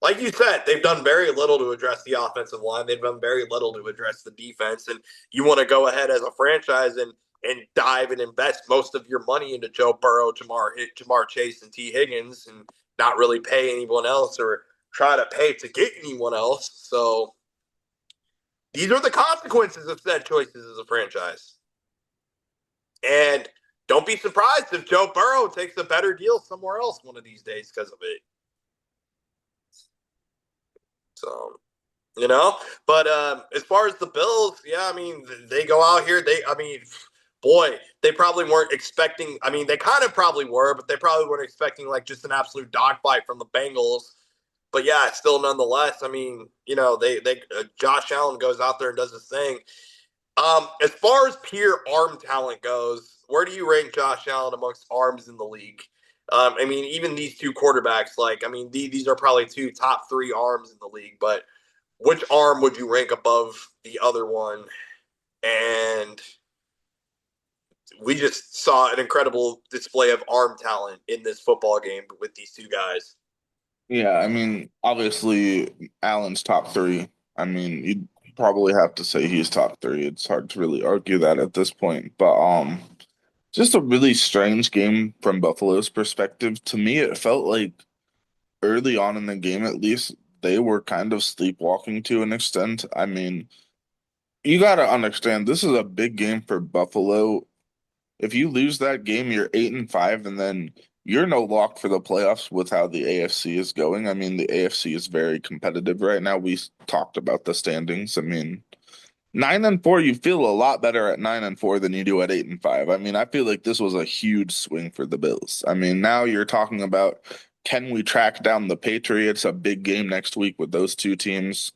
like you said, they've done very little to address the offensive line. They've done very little to address the defense. And you want to go ahead as a franchise and dive and invest most of your money into Joe Burrow, Jamar Chase, and T. Higgins, and not really pay anyone else or try to pay to get anyone else. So these are the consequences of said choices as a franchise. And don't be surprised if Joe Burrow takes a better deal somewhere else one of these days because of it. So but as far as the Bills, yeah, I mean, they go out here. I mean, boy, they probably weren't expecting. I mean, they kind of probably were, but they probably weren't expecting like just an absolute dogfight from the Bengals. But yeah, still nonetheless, I mean, they Josh Allen goes out there and does his thing. As far as pure arm talent goes, where do you rank Josh Allen amongst arms in the league? I mean, even these two quarterbacks, like, I mean, these are probably two top three arms in the league, but which arm would you rank above the other one? And we just saw an incredible display of arm talent in this football game with these two guys. Yeah, I mean, obviously, Allen's top three. I mean, you'd probably have to say he's top three. It's hard to really argue that at this point. But just a really strange game from Buffalo's perspective. To me, it felt like early on in the game, at least, they were kind of sleepwalking to an extent. I mean, you got to understand this is a big game for Buffalo. If you lose that game, you're 8-5, and then you're no lock for the playoffs with how the AFC is going. I mean, the AFC is very competitive right now. We talked about the standings. I mean, 9-4, you feel a lot better at 9-4 than you do at 8-5. I mean, I feel like this was a huge swing for the Bills. I mean, now you're talking about can we track down the Patriots? A big game next week with those two teams.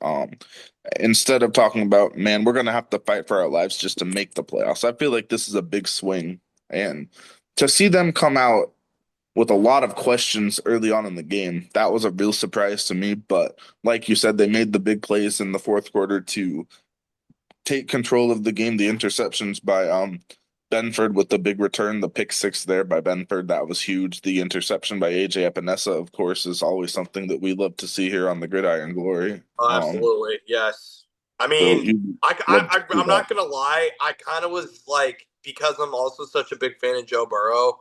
Instead of talking about, man, we're gonna have to fight for our lives just to make the playoffs. I feel like this is a big swing, and to see them come out. with a lot of questions early on in the game. That was a real surprise to me. But like you said, they made the big plays in the fourth quarter to take control of the game. The interceptions by Benford with the big return, the pick six there by Benford, that was huge. The interception by AJ Epinesa, of course, is always something that we love to see here on the Gridiron Glory. Oh, absolutely, yes. I So mean, you love to see I'm that. not gonna lie. I kind of was like, because I'm also such a big fan of Joe Burrow.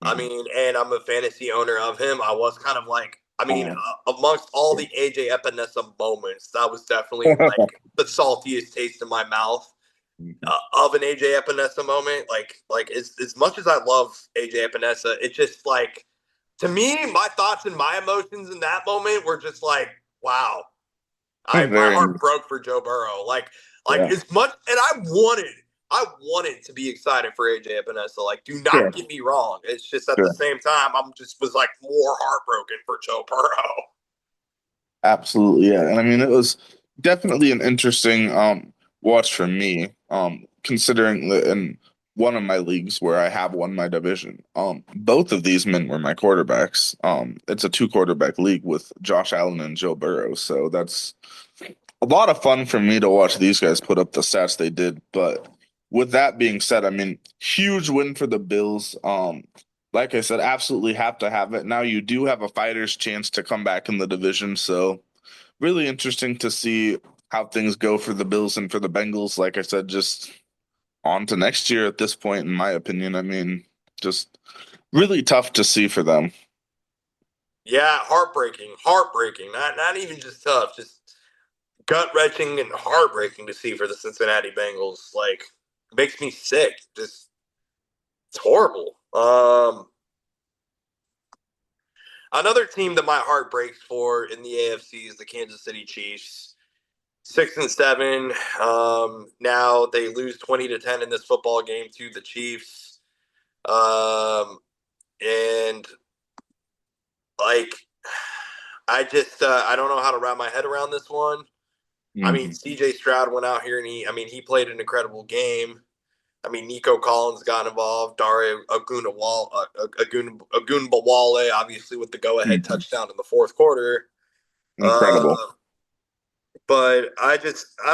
I Mhm. mean, and I'm a fantasy owner of him. I was kind of like, I mean, Um, amongst all the AJ Epinesa moments, that was definitely like the saltiest taste in my mouth of an AJ Epinesa moment. Like as much as I love AJ Epinesa, it just like to me, my thoughts and my emotions in that moment were just like, wow, I my Very heart nice. broke for Joe Burrow. Like Yeah, as much, and I wanted to be excited for AJ Epinesa. Like, do not sure, get me wrong. It's just at the sure. same time, I'm just was like more heartbroken for Joe Burrow. Absolutely, yeah. And I mean, it was definitely an interesting watch for me, considering that in one of my leagues where I have won my division, both of these men were my quarterbacks. It's a two quarterback league with Josh Allen and Joe Burrow, so that's a lot of fun for me to watch these guys put up the stats they did. But with that being said, I mean, huge win for the Bills. Like I said, absolutely have to have it. Now you do have a fighter's chance to come back in the division, so really interesting to see how things go for the Bills and for the Bengals. Like I said, just on to next year at this point, in my opinion. I mean, just really tough to see for them. Yeah, heartbreaking. Not even just tough, just gut wrenching and heartbreaking to see for the Cincinnati Bengals. Like, makes me sick. Just it's horrible. Another team that my heart breaks for in the AFC is the Kansas City Chiefs. 6-7. Now they lose 20-10 in this football game to the Chiefs. And like, I don't know how to wrap my head around this one. I mean, Mhm. CJ Stroud went out here and he played an incredible game. I mean, Nico Collins got involved. Dare Agunbawale, obviously, with the go-ahead Mhm. touchdown in the fourth quarter. Uh, Incredible. but I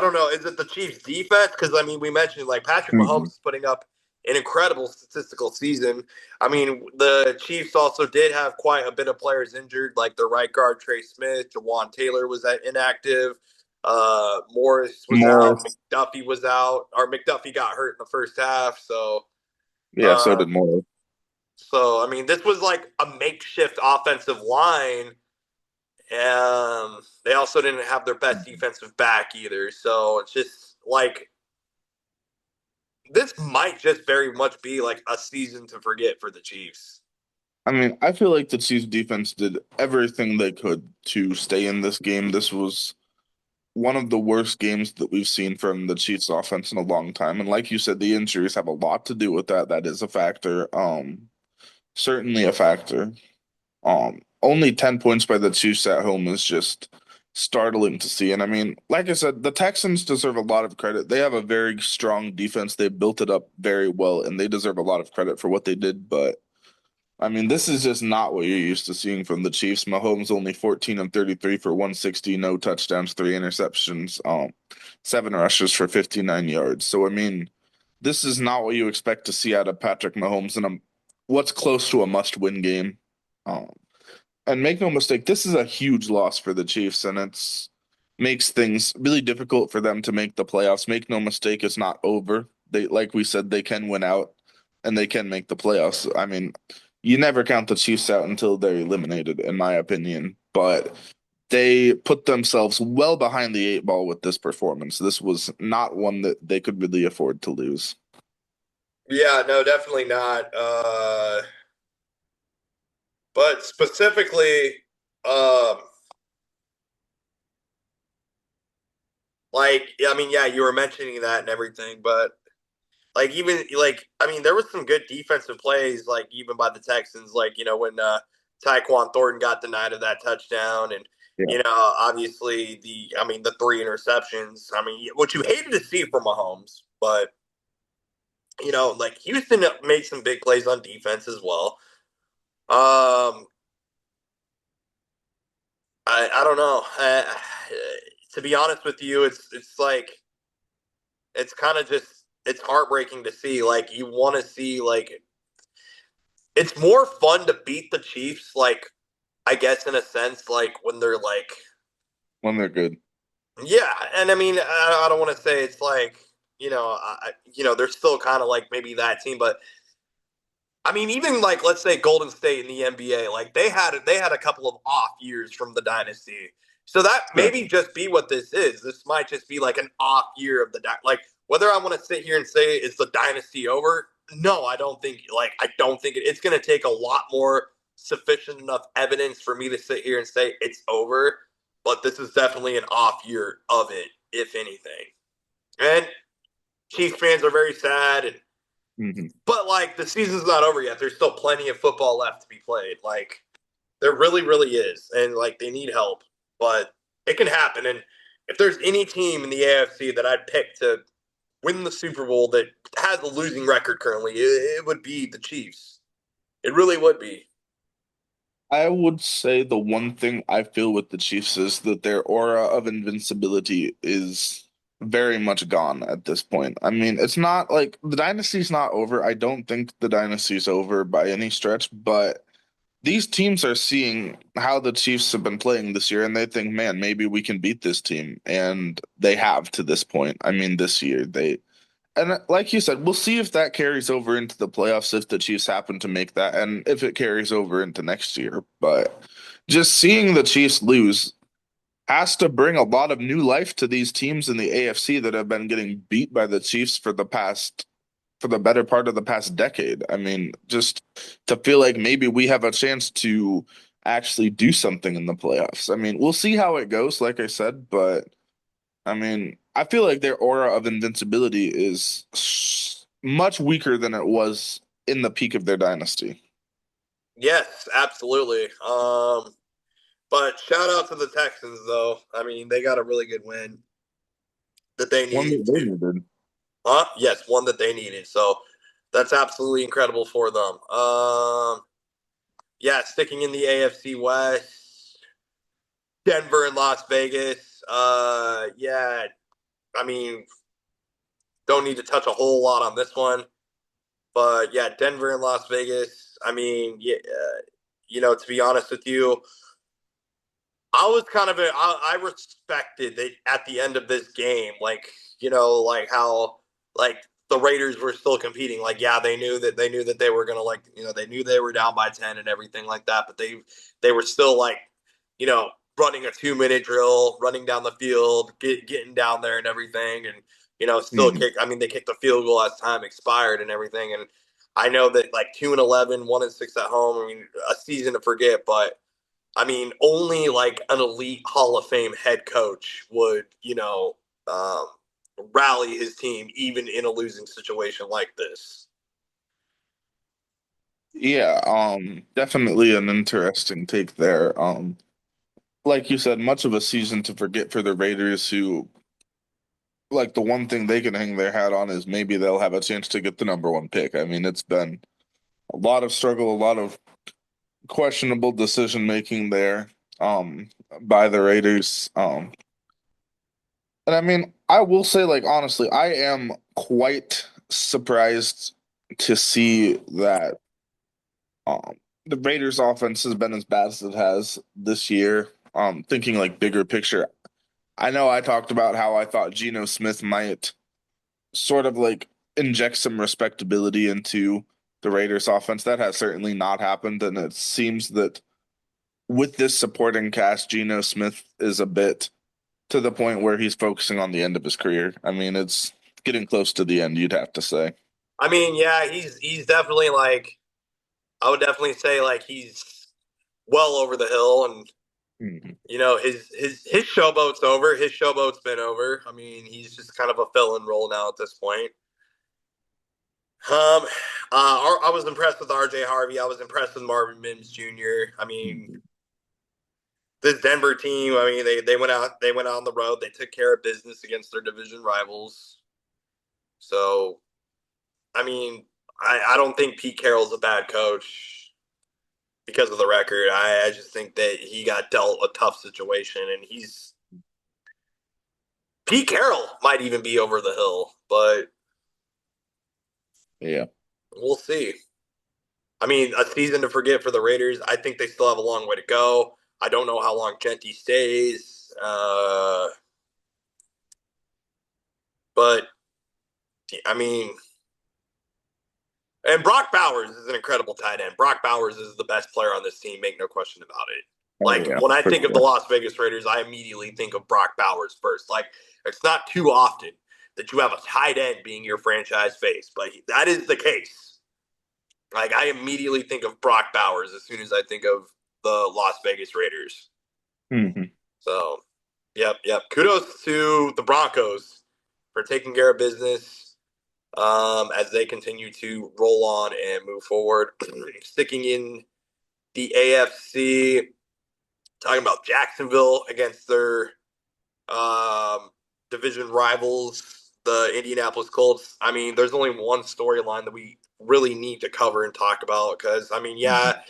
don't know. Is it the Chiefs' defense? Because I mean, we mentioned like Patrick Mahomes Mhm. is putting up an incredible statistical season. I mean, the Chiefs also did have quite a bit of players injured, like their right guard Trey Smith, Jawan Taylor was inactive. Morris was out. Morris. McDuffie was out, or McDuffie got hurt in the first half. Yeah, so Uh, did Morris. so I mean, this was like a makeshift offensive line. They also didn't have their best defensive back either. So it's just like this might just very much be like a season to forget for the Chiefs. I mean, I feel like the Chiefs defense did everything they could to stay in this game. This was one of the worst games that we've seen from the Chiefs offense in a long time. And like you said, the injuries have a lot to do with that. That is a factor. Certainly a factor. Only 10 points by the Chiefs at home is just startling to see. And I mean, like I said, the Texans deserve a lot of credit. They have a very strong defense. They built it up very well, and they deserve a lot of credit for what they did. But I mean, this is just not what you're used to seeing from the Chiefs. Mahomes only 14 of 33 for 160, no touchdowns, three interceptions, seven rushes for 59 yards. So I mean, this is not what you expect to see out of Patrick Mahomes in what's close to a must-win game. Um, and make no mistake, this is a huge loss for the Chiefs, and it's makes things really difficult for them to make the playoffs. Make no mistake, it's not over. They, like we said, they can win out and they can make the playoffs. I mean, you never count the Chiefs out until they're eliminated, in my opinion. But they put themselves well behind the eight ball with this performance. This was not one that they could really afford to lose. Yeah, no, definitely not. But specifically, um, like I mean, yeah, you were mentioning that and everything, but like even like I mean, there was some good defensive plays, like even by the Texans, like when Tyquan Thornton got denied of that touchdown, and Yeah. obviously the three interceptions. I mean, what you hated to see from Mahomes, but like Houston made some big plays on defense as well. Um, I don't know. To be honest with you, it's like it's kind of just it's heartbreaking to see. Like you want to see like it's more fun to beat the Chiefs. Like I guess in a sense, like when they're like when they're good. yeah, and I mean I don't want to say it's like they're still kind of like maybe that team, but I mean, even like let's say Golden State in the NBA, like they had a couple of off years from the dynasty. So that Sure. maybe just be what this is. This might just be like an off year of the like whether I want to sit here and say is the dynasty over? No, I don't think I don't think it's going to take a lot more sufficient enough evidence for me to sit here and say it's over. But this is definitely an off year of it, if anything. And Chiefs fans are very sad and Hmm. but like the season's not over yet. There's still plenty of football left to be played. Like there really, really is, and like they need help, but it can happen. And if there's any team in the AFC that I'd pick to win the Super Bowl that has a losing record currently, it would be the Chiefs. It really would be. I would say the one thing I feel with the Chiefs is that their aura of invincibility is very much gone at this point. I mean, it's not like the dynasty's not over. I don't think the dynasty's over by any stretch, but these teams are seeing how the Chiefs have been playing this year, and they think, man, maybe we can beat this team. And they have to this point. I mean, this year and like you said, we'll see if that carries over into the playoffs if the Chiefs happen to make that, and if it carries over into next year. But just seeing the Chiefs lose has to bring a lot of new life to these teams in the AFC that have been getting beat by the Chiefs for the better part of the past decade. I mean, just to feel like maybe we have a chance to actually do something in the playoffs. I mean, we'll see how it goes, like I said, but I mean, I feel like their aura of invincibility is much weaker than it was in the peak of their dynasty. Yes, absolutely. But shout out to the Texans though. I mean, they got a really good win that they One needed that they to. needed. Yes, one that they needed. So that's absolutely incredible for them. Yeah, sticking in the AFC West, Denver and Las Vegas. Yeah, I mean, don't need to touch a whole lot on this one, but yeah, Denver and Las Vegas. I mean, yeah, to be honest with you, I was kind of I respected that at the end of this game, like like how like the Raiders were still competing. Like, yeah, they knew that they were gonna they knew they were down by 10 and everything like that, but they were still like you know running a 2 minute drill, running down the field, getting down there and everything, and still Mhm. kick. I mean, they kicked the field goal as time expired and everything, and I know that like 2-11, 1-6 at home. I mean, a season to forget, but I mean, only like an elite Hall of Fame head coach would, um, rally his team even in a losing situation like this. Yeah, definitely an interesting take there. Like you said, much of a season to forget for the Raiders who like the one thing they can hang their hat on is maybe they'll have a chance to get the number one pick. I mean, it's been a lot of struggle, a lot of questionable decision making there by the Raiders. And I mean, I will say, like, honestly, I am quite surprised to see that the Raiders offense has been as bad as it has this year. Thinking like bigger picture, I know I talked about how I thought Geno Smith might sort of like inject some respectability into the Raiders offense. That has certainly not happened, and it seems that with this supporting cast, Geno Smith is a bit to the point where he's focusing on the end of his career. I mean, it's getting close to the end, you'd have to say. I mean, yeah, he's definitely like I would definitely say like he's well over the hill, and Mhm. his showboat's over. His showboat's been over. I mean, he's just kind of a fill-in role now at this point. I was impressed with R.J. Harvey. I was impressed with Marvin Mims Jr. I mean, Mhm. this Denver team, I mean, they went out on the road. They took care of business against their division rivals. So, I mean, I don't think Pete Carroll's a bad coach. because of the record. I just think that he got dealt a tough situation, and he's Pete Carroll might even be over the hill, but Yeah. we'll see. I mean, a season to forget for the Raiders. I think they still have a long way to go. I don't know how long Genty stays, but I mean, and Brock Bowers is an incredible tight end. Brock Bowers is the best player on this team, make no question about it. Oh Like yeah, when I for think of the sure. Las Vegas Raiders, I immediately think of Brock Bowers first. Like it's not too often that you have a tight end being your franchise face, but that is the case. Like I immediately think of Brock Bowers as soon as I think of the Las Vegas Raiders. Hmm. So, yep. Kudos to the Broncos for taking care of business as they continue to roll on and move forward. Sticking in the AFC, talking about Jacksonville against their um, division rivals, the Indianapolis Colts. I mean, there's only one storyline that we really need to cover and talk about because, I mean, yeah,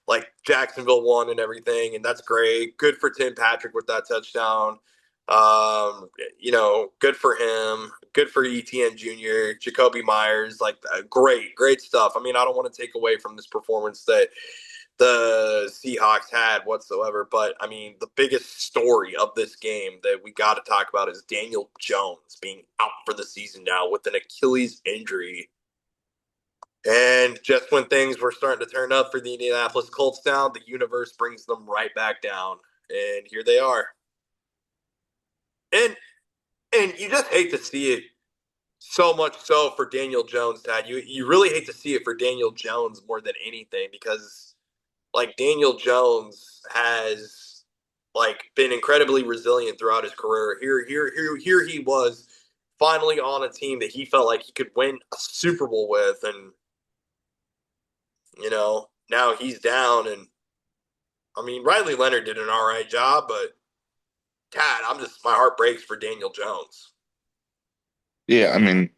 like Jacksonville won and everything, and that's great. Good for Tim Patrick with that touchdown. Good for him. Good for ETN Jr., Jacoby Myers. Like, great stuff. I mean, I don't want to take away from this performance that the Seahawks had whatsoever. But I mean, the biggest story of this game that we got to talk about is Daniel Jones being out for the season now with an Achilles injury. And just when things were starting to turn up for the Indianapolis Colts down, the universe brings them right back down. And here they are. And and you just hate to see it so much so for Daniel Jones, Dad. You really hate to see it for Daniel Jones more than anything because like Daniel Jones has like been incredibly resilient throughout his career. Here he was finally on a team that he felt like he could win a Super Bowl with, and now he's down. And I mean, Riley Leonard did an all right job, but Tad, my heart breaks for Daniel Jones. Yeah, I mean,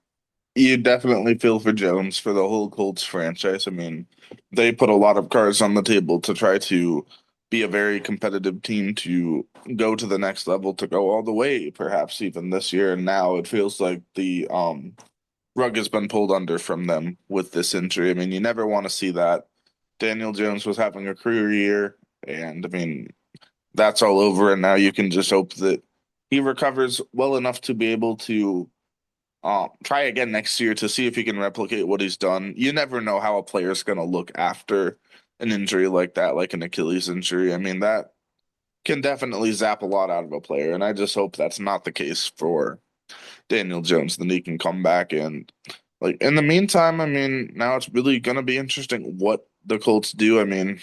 you definitely feel for Jones for the whole Colts franchise. I mean, they put a lot of cards on the table to try to be a very competitive team to go to the next level, to go all the way, perhaps even this year. And now it feels like the rug has been pulled under from them with this injury. I mean, you never want to see that. Daniel Jones was having a career year, and I mean, that's all over. And now you can just hope that he recovers well enough to be able to try again next year to see if he can replicate what he's done. You never know how a player's going to look after an injury like that, like an Achilles injury. I mean, that can definitely zap a lot out of a player, and I just hope that's not the case for Daniel Jones. Then he can come back and, like, in the meantime, I mean, now it's really going to be interesting what the Colts do. I mean,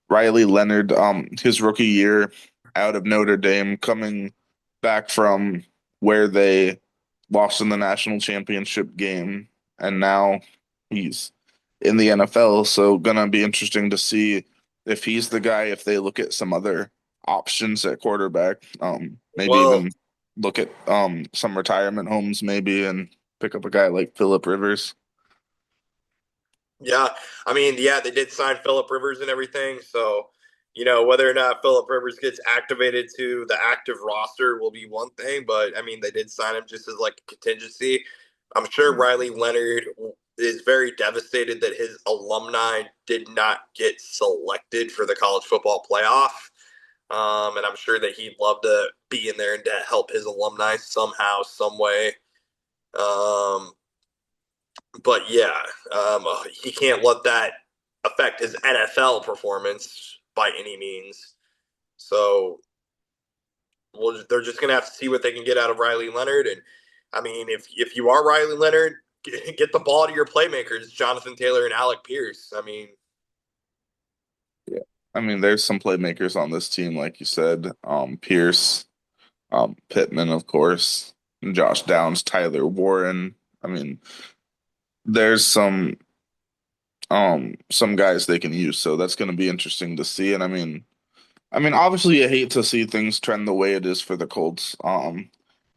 Riley Leonard, his rookie year out of Notre Dame, coming back from where they lost in the national championship game, and now he's in the NFL. So gonna be interesting to see if he's the guy, if they look at some other options at quarterback, maybe Well, even look at some retirement homes maybe and pick up a guy like Philip Rivers. yeah, I mean, yeah, they did sign Philip Rivers and everything. So, whether or not Philip Rivers gets activated to the active roster will be one thing. But I mean, they did sign him just as like a contingency. I'm sure Riley Leonard is very devastated that his alumni did not get selected for the college football playoff. And I'm sure that he'd love to be in there and to help his alumni somehow, some way. Um, but yeah, he can't let that affect his NFL performance by any means. So they're just gonna have to see what they can get out of Riley Leonard. And I mean, if you are Riley Leonard, get the ball to your playmakers, Jonathan Taylor and Alec Pierce. I mean, Yeah. I mean, there's some playmakers on this team, like you said, Pierce, Pittman, of course, Josh Downs, Tyler Warren. I mean, there's some guys they can use, so that's going to be interesting to see. And I mean, obviously, you hate to see things trend the way it is for the Colts.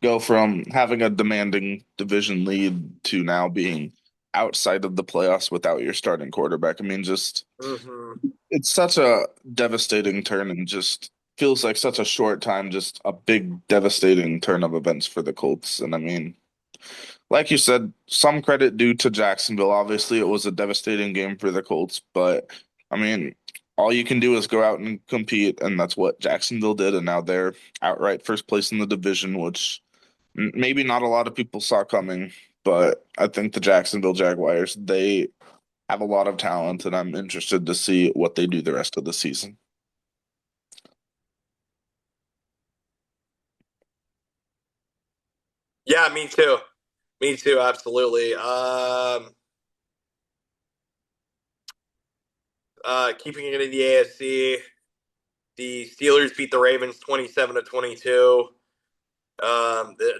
Go from having a demanding division lead to now being outside of the playoffs without your starting quarterback. I mean, just mm-hmm. it's such a devastating turn and just feels like such a short time, just a big devastating turn of events for the Colts. And I mean, like you said, some credit due to Jacksonville. Obviously, it was a devastating game for the Colts, but I mean, all you can do is go out and compete, and that's what Jacksonville did. And now they're outright first place in the division, which maybe not a lot of people saw coming. But I think the Jacksonville Jaguars, they have a lot of talent, and I'm interested to see what they do the rest of the season. Yeah, me too. Me too, absolutely. Keeping it in the AFC, the Steelers beat the Ravens 27-22.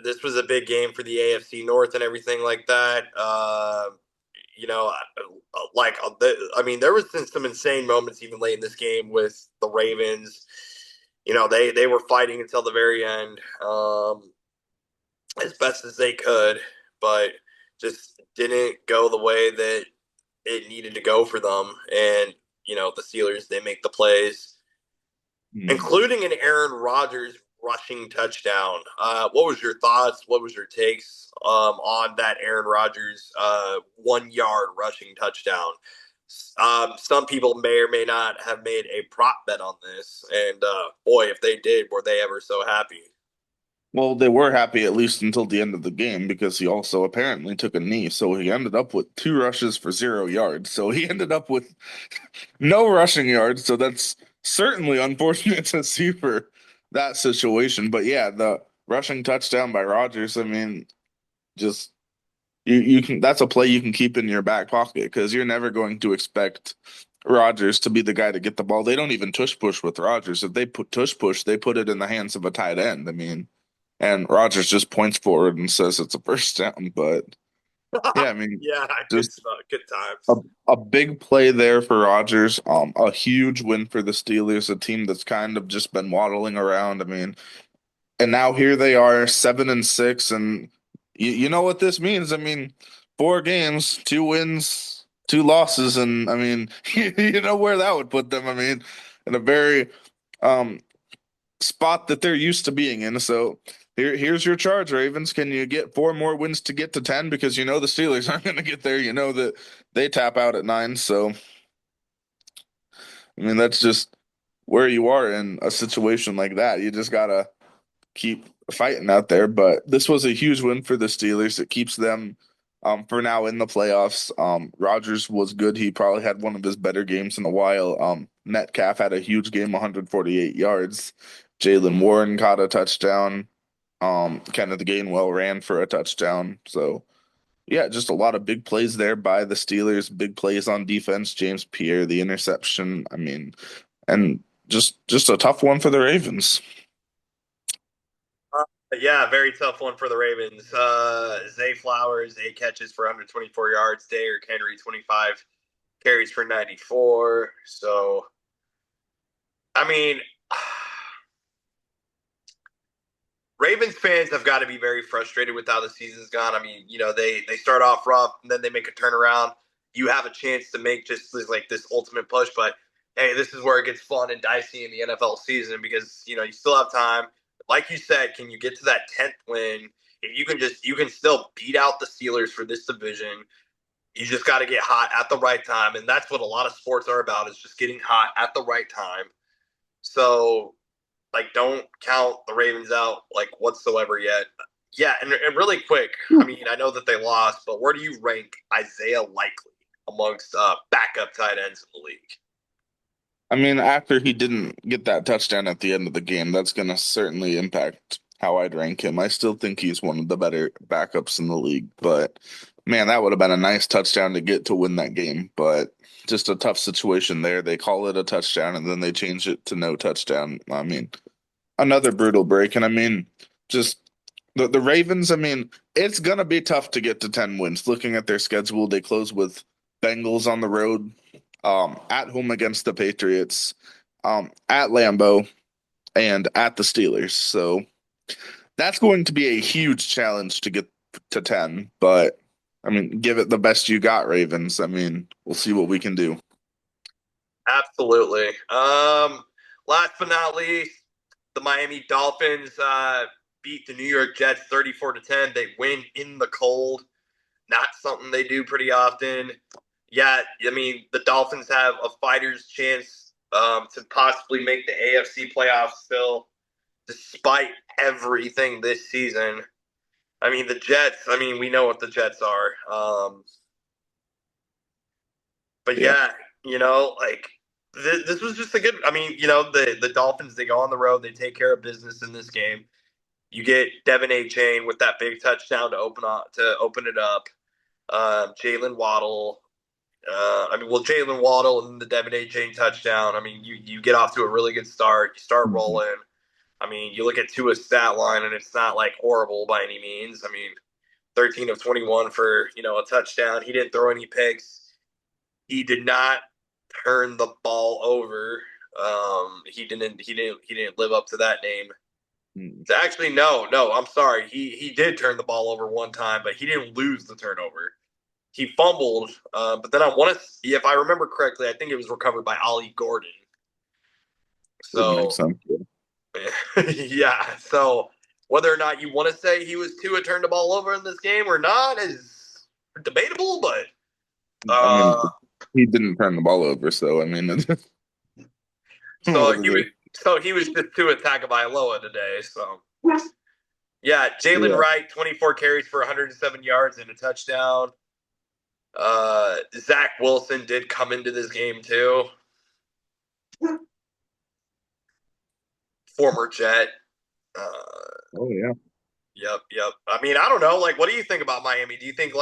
This was a big game for the AFC North and everything like that. You know, I mean, there was some insane moments even late in this game with the Ravens. You know, they were fighting until the very end, as best as they could, but just didn't go the way that it needed to go for them. And you know, the Steelers, they make the plays, Hmm. including an Aaron Rodgers rushing touchdown. What was your thoughts? What was your takes on that Aaron Rodgers 1 yard rushing touchdown? Some people may or may not have made a prop bet on this, and boy, if they did, were they ever so happy? Well, they were happy at least until the end of the game because he also apparently took a knee. So he ended up with two rushes for 0 yards. So he ended up with no rushing yards. So that's certainly unfortunate to see for that situation. But yeah, the rushing touchdown by Rodgers, I mean, just you can that's a play you can keep in your back pocket because you're never going to expect Rodgers to be the guy to get the ball. They don't even tush push with Rodgers. If they put tush push, they put it in the hands of a tight end. I mean, and Rodgers just points forward and says it's a first down. But yeah, I mean, Yeah, good just stuff, good a, times. a big play there for Rodgers. A huge win for the Steelers, a team that's kind of just been waddling around. I mean, and now here they are, 7-6, and you know what this means. I mean, 4 games, 2 wins, 2 losses, and I mean, you know where that would put them. I mean, in a very um spot that they're used to being in. So here's your charge, Ravens. Can you get 4 more wins to get to 10? Because you know the Steelers aren't going to get there. You know that they tap out at 9. So I mean, that's just where you are in a situation like that. You just gotta keep fighting out there. But this was a huge win for the Steelers. It keeps them for now in the playoffs. Rodgers was good. He probably had one of his better games in a while. Metcalf had a huge game, 148 yards. Jalen Warren caught a touchdown. Kenneth Gainwell ran for a touchdown. So yeah, just a lot of big plays there by the Steelers. Big plays on defense. James Pierre, the interception. I mean, and just a tough one for the Ravens. Yeah, very tough one for the Ravens. Zay Flowers, 8 catches for 124 yards. Derrick Henry, 25 carries for 94. So, I mean, Ravens fans have got to be very frustrated with how the season's gone. I mean, you know, they start off rough and then they make a turnaround. You have a chance to make just like this ultimate push, but hey, this is where it gets fun and dicey in the NFL season because you know you still have time. Like you said, can you get to that 10th win? If you can just you can still beat out the Steelers for this division. You just got to get hot at the right time, and that's what a lot of sports are about: is just getting hot at the right time. So like don't count the Ravens out like whatsoever yet. Yeah, and really quick, I mean, I know that they lost, but where do you rank Isaiah Likely amongst backup tight ends in the league? I mean, after he didn't get that touchdown at the end of the game, that's going to certainly impact how I'd rank him. I still think he's one of the better backups in the league, but man, that would have been a nice touchdown to get to win that game. But just a tough situation there. They call it a touchdown and then they change it to no touchdown. I mean, another brutal break. And I mean, just the Ravens, I mean, it's gonna be tough to get to 10 wins. Looking at their schedule, they close with Bengals on the road, at home against the Patriots, at Lambeau, and at the Steelers. So that's going to be a huge challenge to get to 10. But I mean, give it the best you got, Ravens. I mean, we'll see what we can do. Absolutely. Last but not least, the Miami Dolphins beat the New York Jets 34-10. They win in the cold. Not something they do pretty often. Yeah, I mean, the Dolphins have a fighter's chance to possibly make the AFC playoffs still, despite everything this season. I mean, the Jets, I mean, we know what the Jets are. But Yeah. yeah, like this was just a good. I mean, the Dolphins, they go on the road, they take care of business in this game. You get Devin A. Chain with that big touchdown to open it up. Jalen Waddle. Jalen Waddle and the Devin A. Chain touchdown. I mean, you get off to a really good start. You start Mhm. rolling. I mean, you look at Tua's stat line, and it's not like horrible by any means. I mean, 13 of 21 for a touchdown. He didn't throw any picks. He did not turn the ball over. He didn't live up to that name. Mm. Actually, no. I'm sorry. He did turn the ball over one time, but he didn't lose the turnover. He fumbled, but then I want to, if I remember correctly, I think it was recovered by Ollie Gordon. Would make So sense. Yeah. yeah. So whether or not you want to say he was Tua turned the ball over in this game or not is debatable, but I mean, uh, he didn't turn the ball over, so I mean, so what is he was it? so he was just Tua Tagovailoa today. So yeah, Jalen Yeah. Wright, 24 carries for 107 yards and a touchdown. Zach Wilson did come into this game too. Former Jet. Uh, Oh yeah. yep. I mean, I don't know. Like, what do you think about Miami? Do you think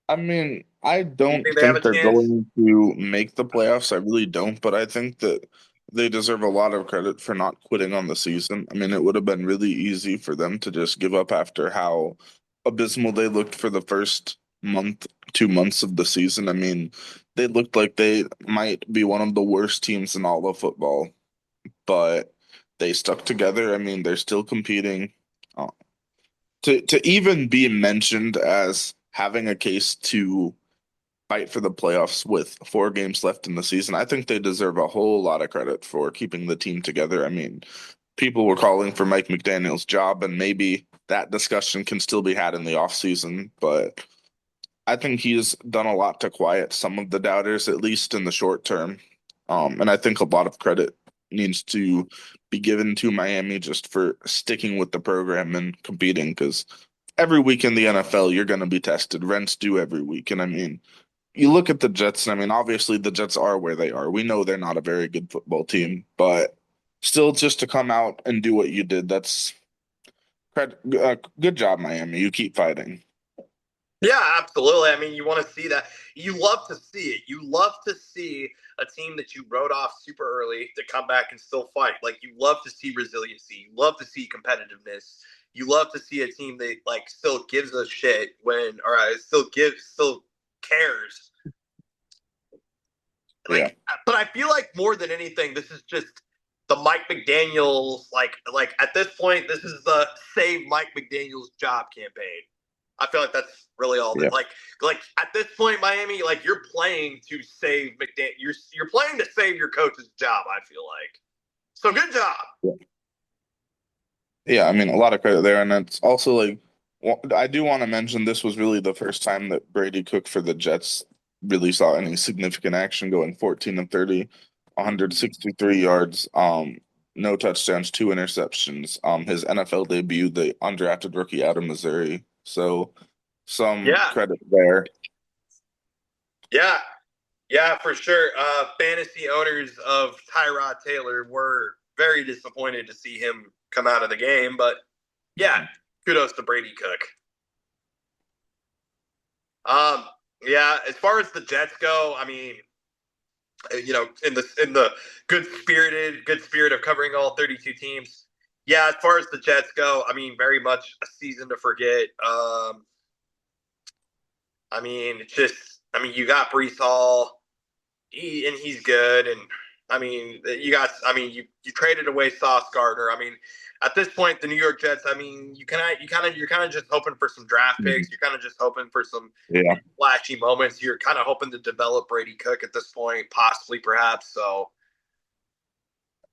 I mean, I you don't think they have a think they're chance? going to make the playoffs. I really don't, but I think that they deserve a lot of credit for not quitting on the season. I mean, it would have been really easy for them to just give up after how abysmal they looked for the first month, 2 months of the season. I mean, they looked like they might be one of the worst teams in all of football, but they stuck together. I mean, they're still competing. Uh, to even be mentioned as having a case to fight for the playoffs with 4 games left in the season, I think they deserve a whole lot of credit for keeping the team together. I mean, people were calling for Mike McDaniel's job, and maybe that discussion can still be had in the offseason, but I think he's done a lot to quiet some of the doubters, at least in the short term. And I think a lot of credit needs to be given to Miami just for sticking with the program and competing because every week in the NFL, you're going to be tested. Rents do every week. And I mean, you look at the Jets, and I mean, obviously the Jets are where they are. We know they're not a very good football team, but still, just to come out and do what you did, that's good job, Miami. You keep fighting. Yeah, absolutely. I mean, you want to see that. You love to see it. You love to see a team that you wrote off super early to come back and still fight. Like you love to see resiliency. You love to see competitiveness. You love to see a team that like still gives a shit when, or still cares. Yeah. But I feel like more than anything, this is just the Mike McDaniel's like at this point, this is the save Mike McDaniel's job campaign. I feel like that's really all Yeah. that like at this point, Miami, like you're playing to save McDaniel. You're playing to save your coach's job. I feel like so. Good job. Yeah, I mean, a lot of credit there. And it's also like, I do want to mention this was really the first time that Brady Cook for the Jets really saw any significant action going 14 and 30, 163 yards, no touchdowns, 2 interceptions. His NFL debut, the undrafted rookie out of Missouri. So some Yeah, credit there. yeah, yeah, for sure. Fantasy owners of Tyrod Taylor were very disappointed to see him come out of the game, but yeah, kudos to Brady Cook. Um, yeah, as far as the Jets go, I mean, in the good spirit of covering all 32 teams. Yeah, as far as the Jets go, I mean, very much a season to forget. I mean, it's just, I mean, you got Brees Hall, and he's good, and I mean, you got. I mean, you traded away Sauce Gardner. I mean, at this point, the New York Jets. I mean, you're kind of just hoping for some draft Mhm. picks. You're kind of just hoping for some Yeah. flashy moments. You're kind of hoping to develop Brady Cook at this point, possibly, perhaps. So,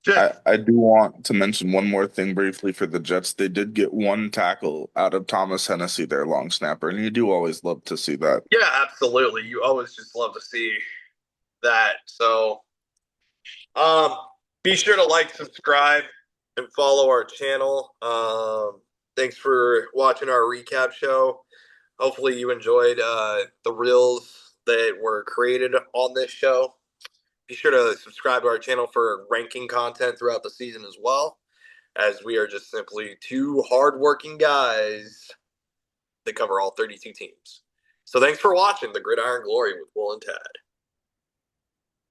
just I do want to mention one more thing briefly for the Jets. They did get one tackle out of Thomas Hennessy, their long snapper, and you do always love to see that. yeah, absolutely. You always just love to see that. So, um, be sure to like, subscribe, and follow our channel. Thanks for watching our recap show. Hopefully, you enjoyed the reels that were created on this show. Be sure to subscribe to our channel for ranking content throughout the season as well, as we are just simply two hardworking guys that cover all 32 teams. So, thanks for watching the Gridiron Glory with Will and Tad.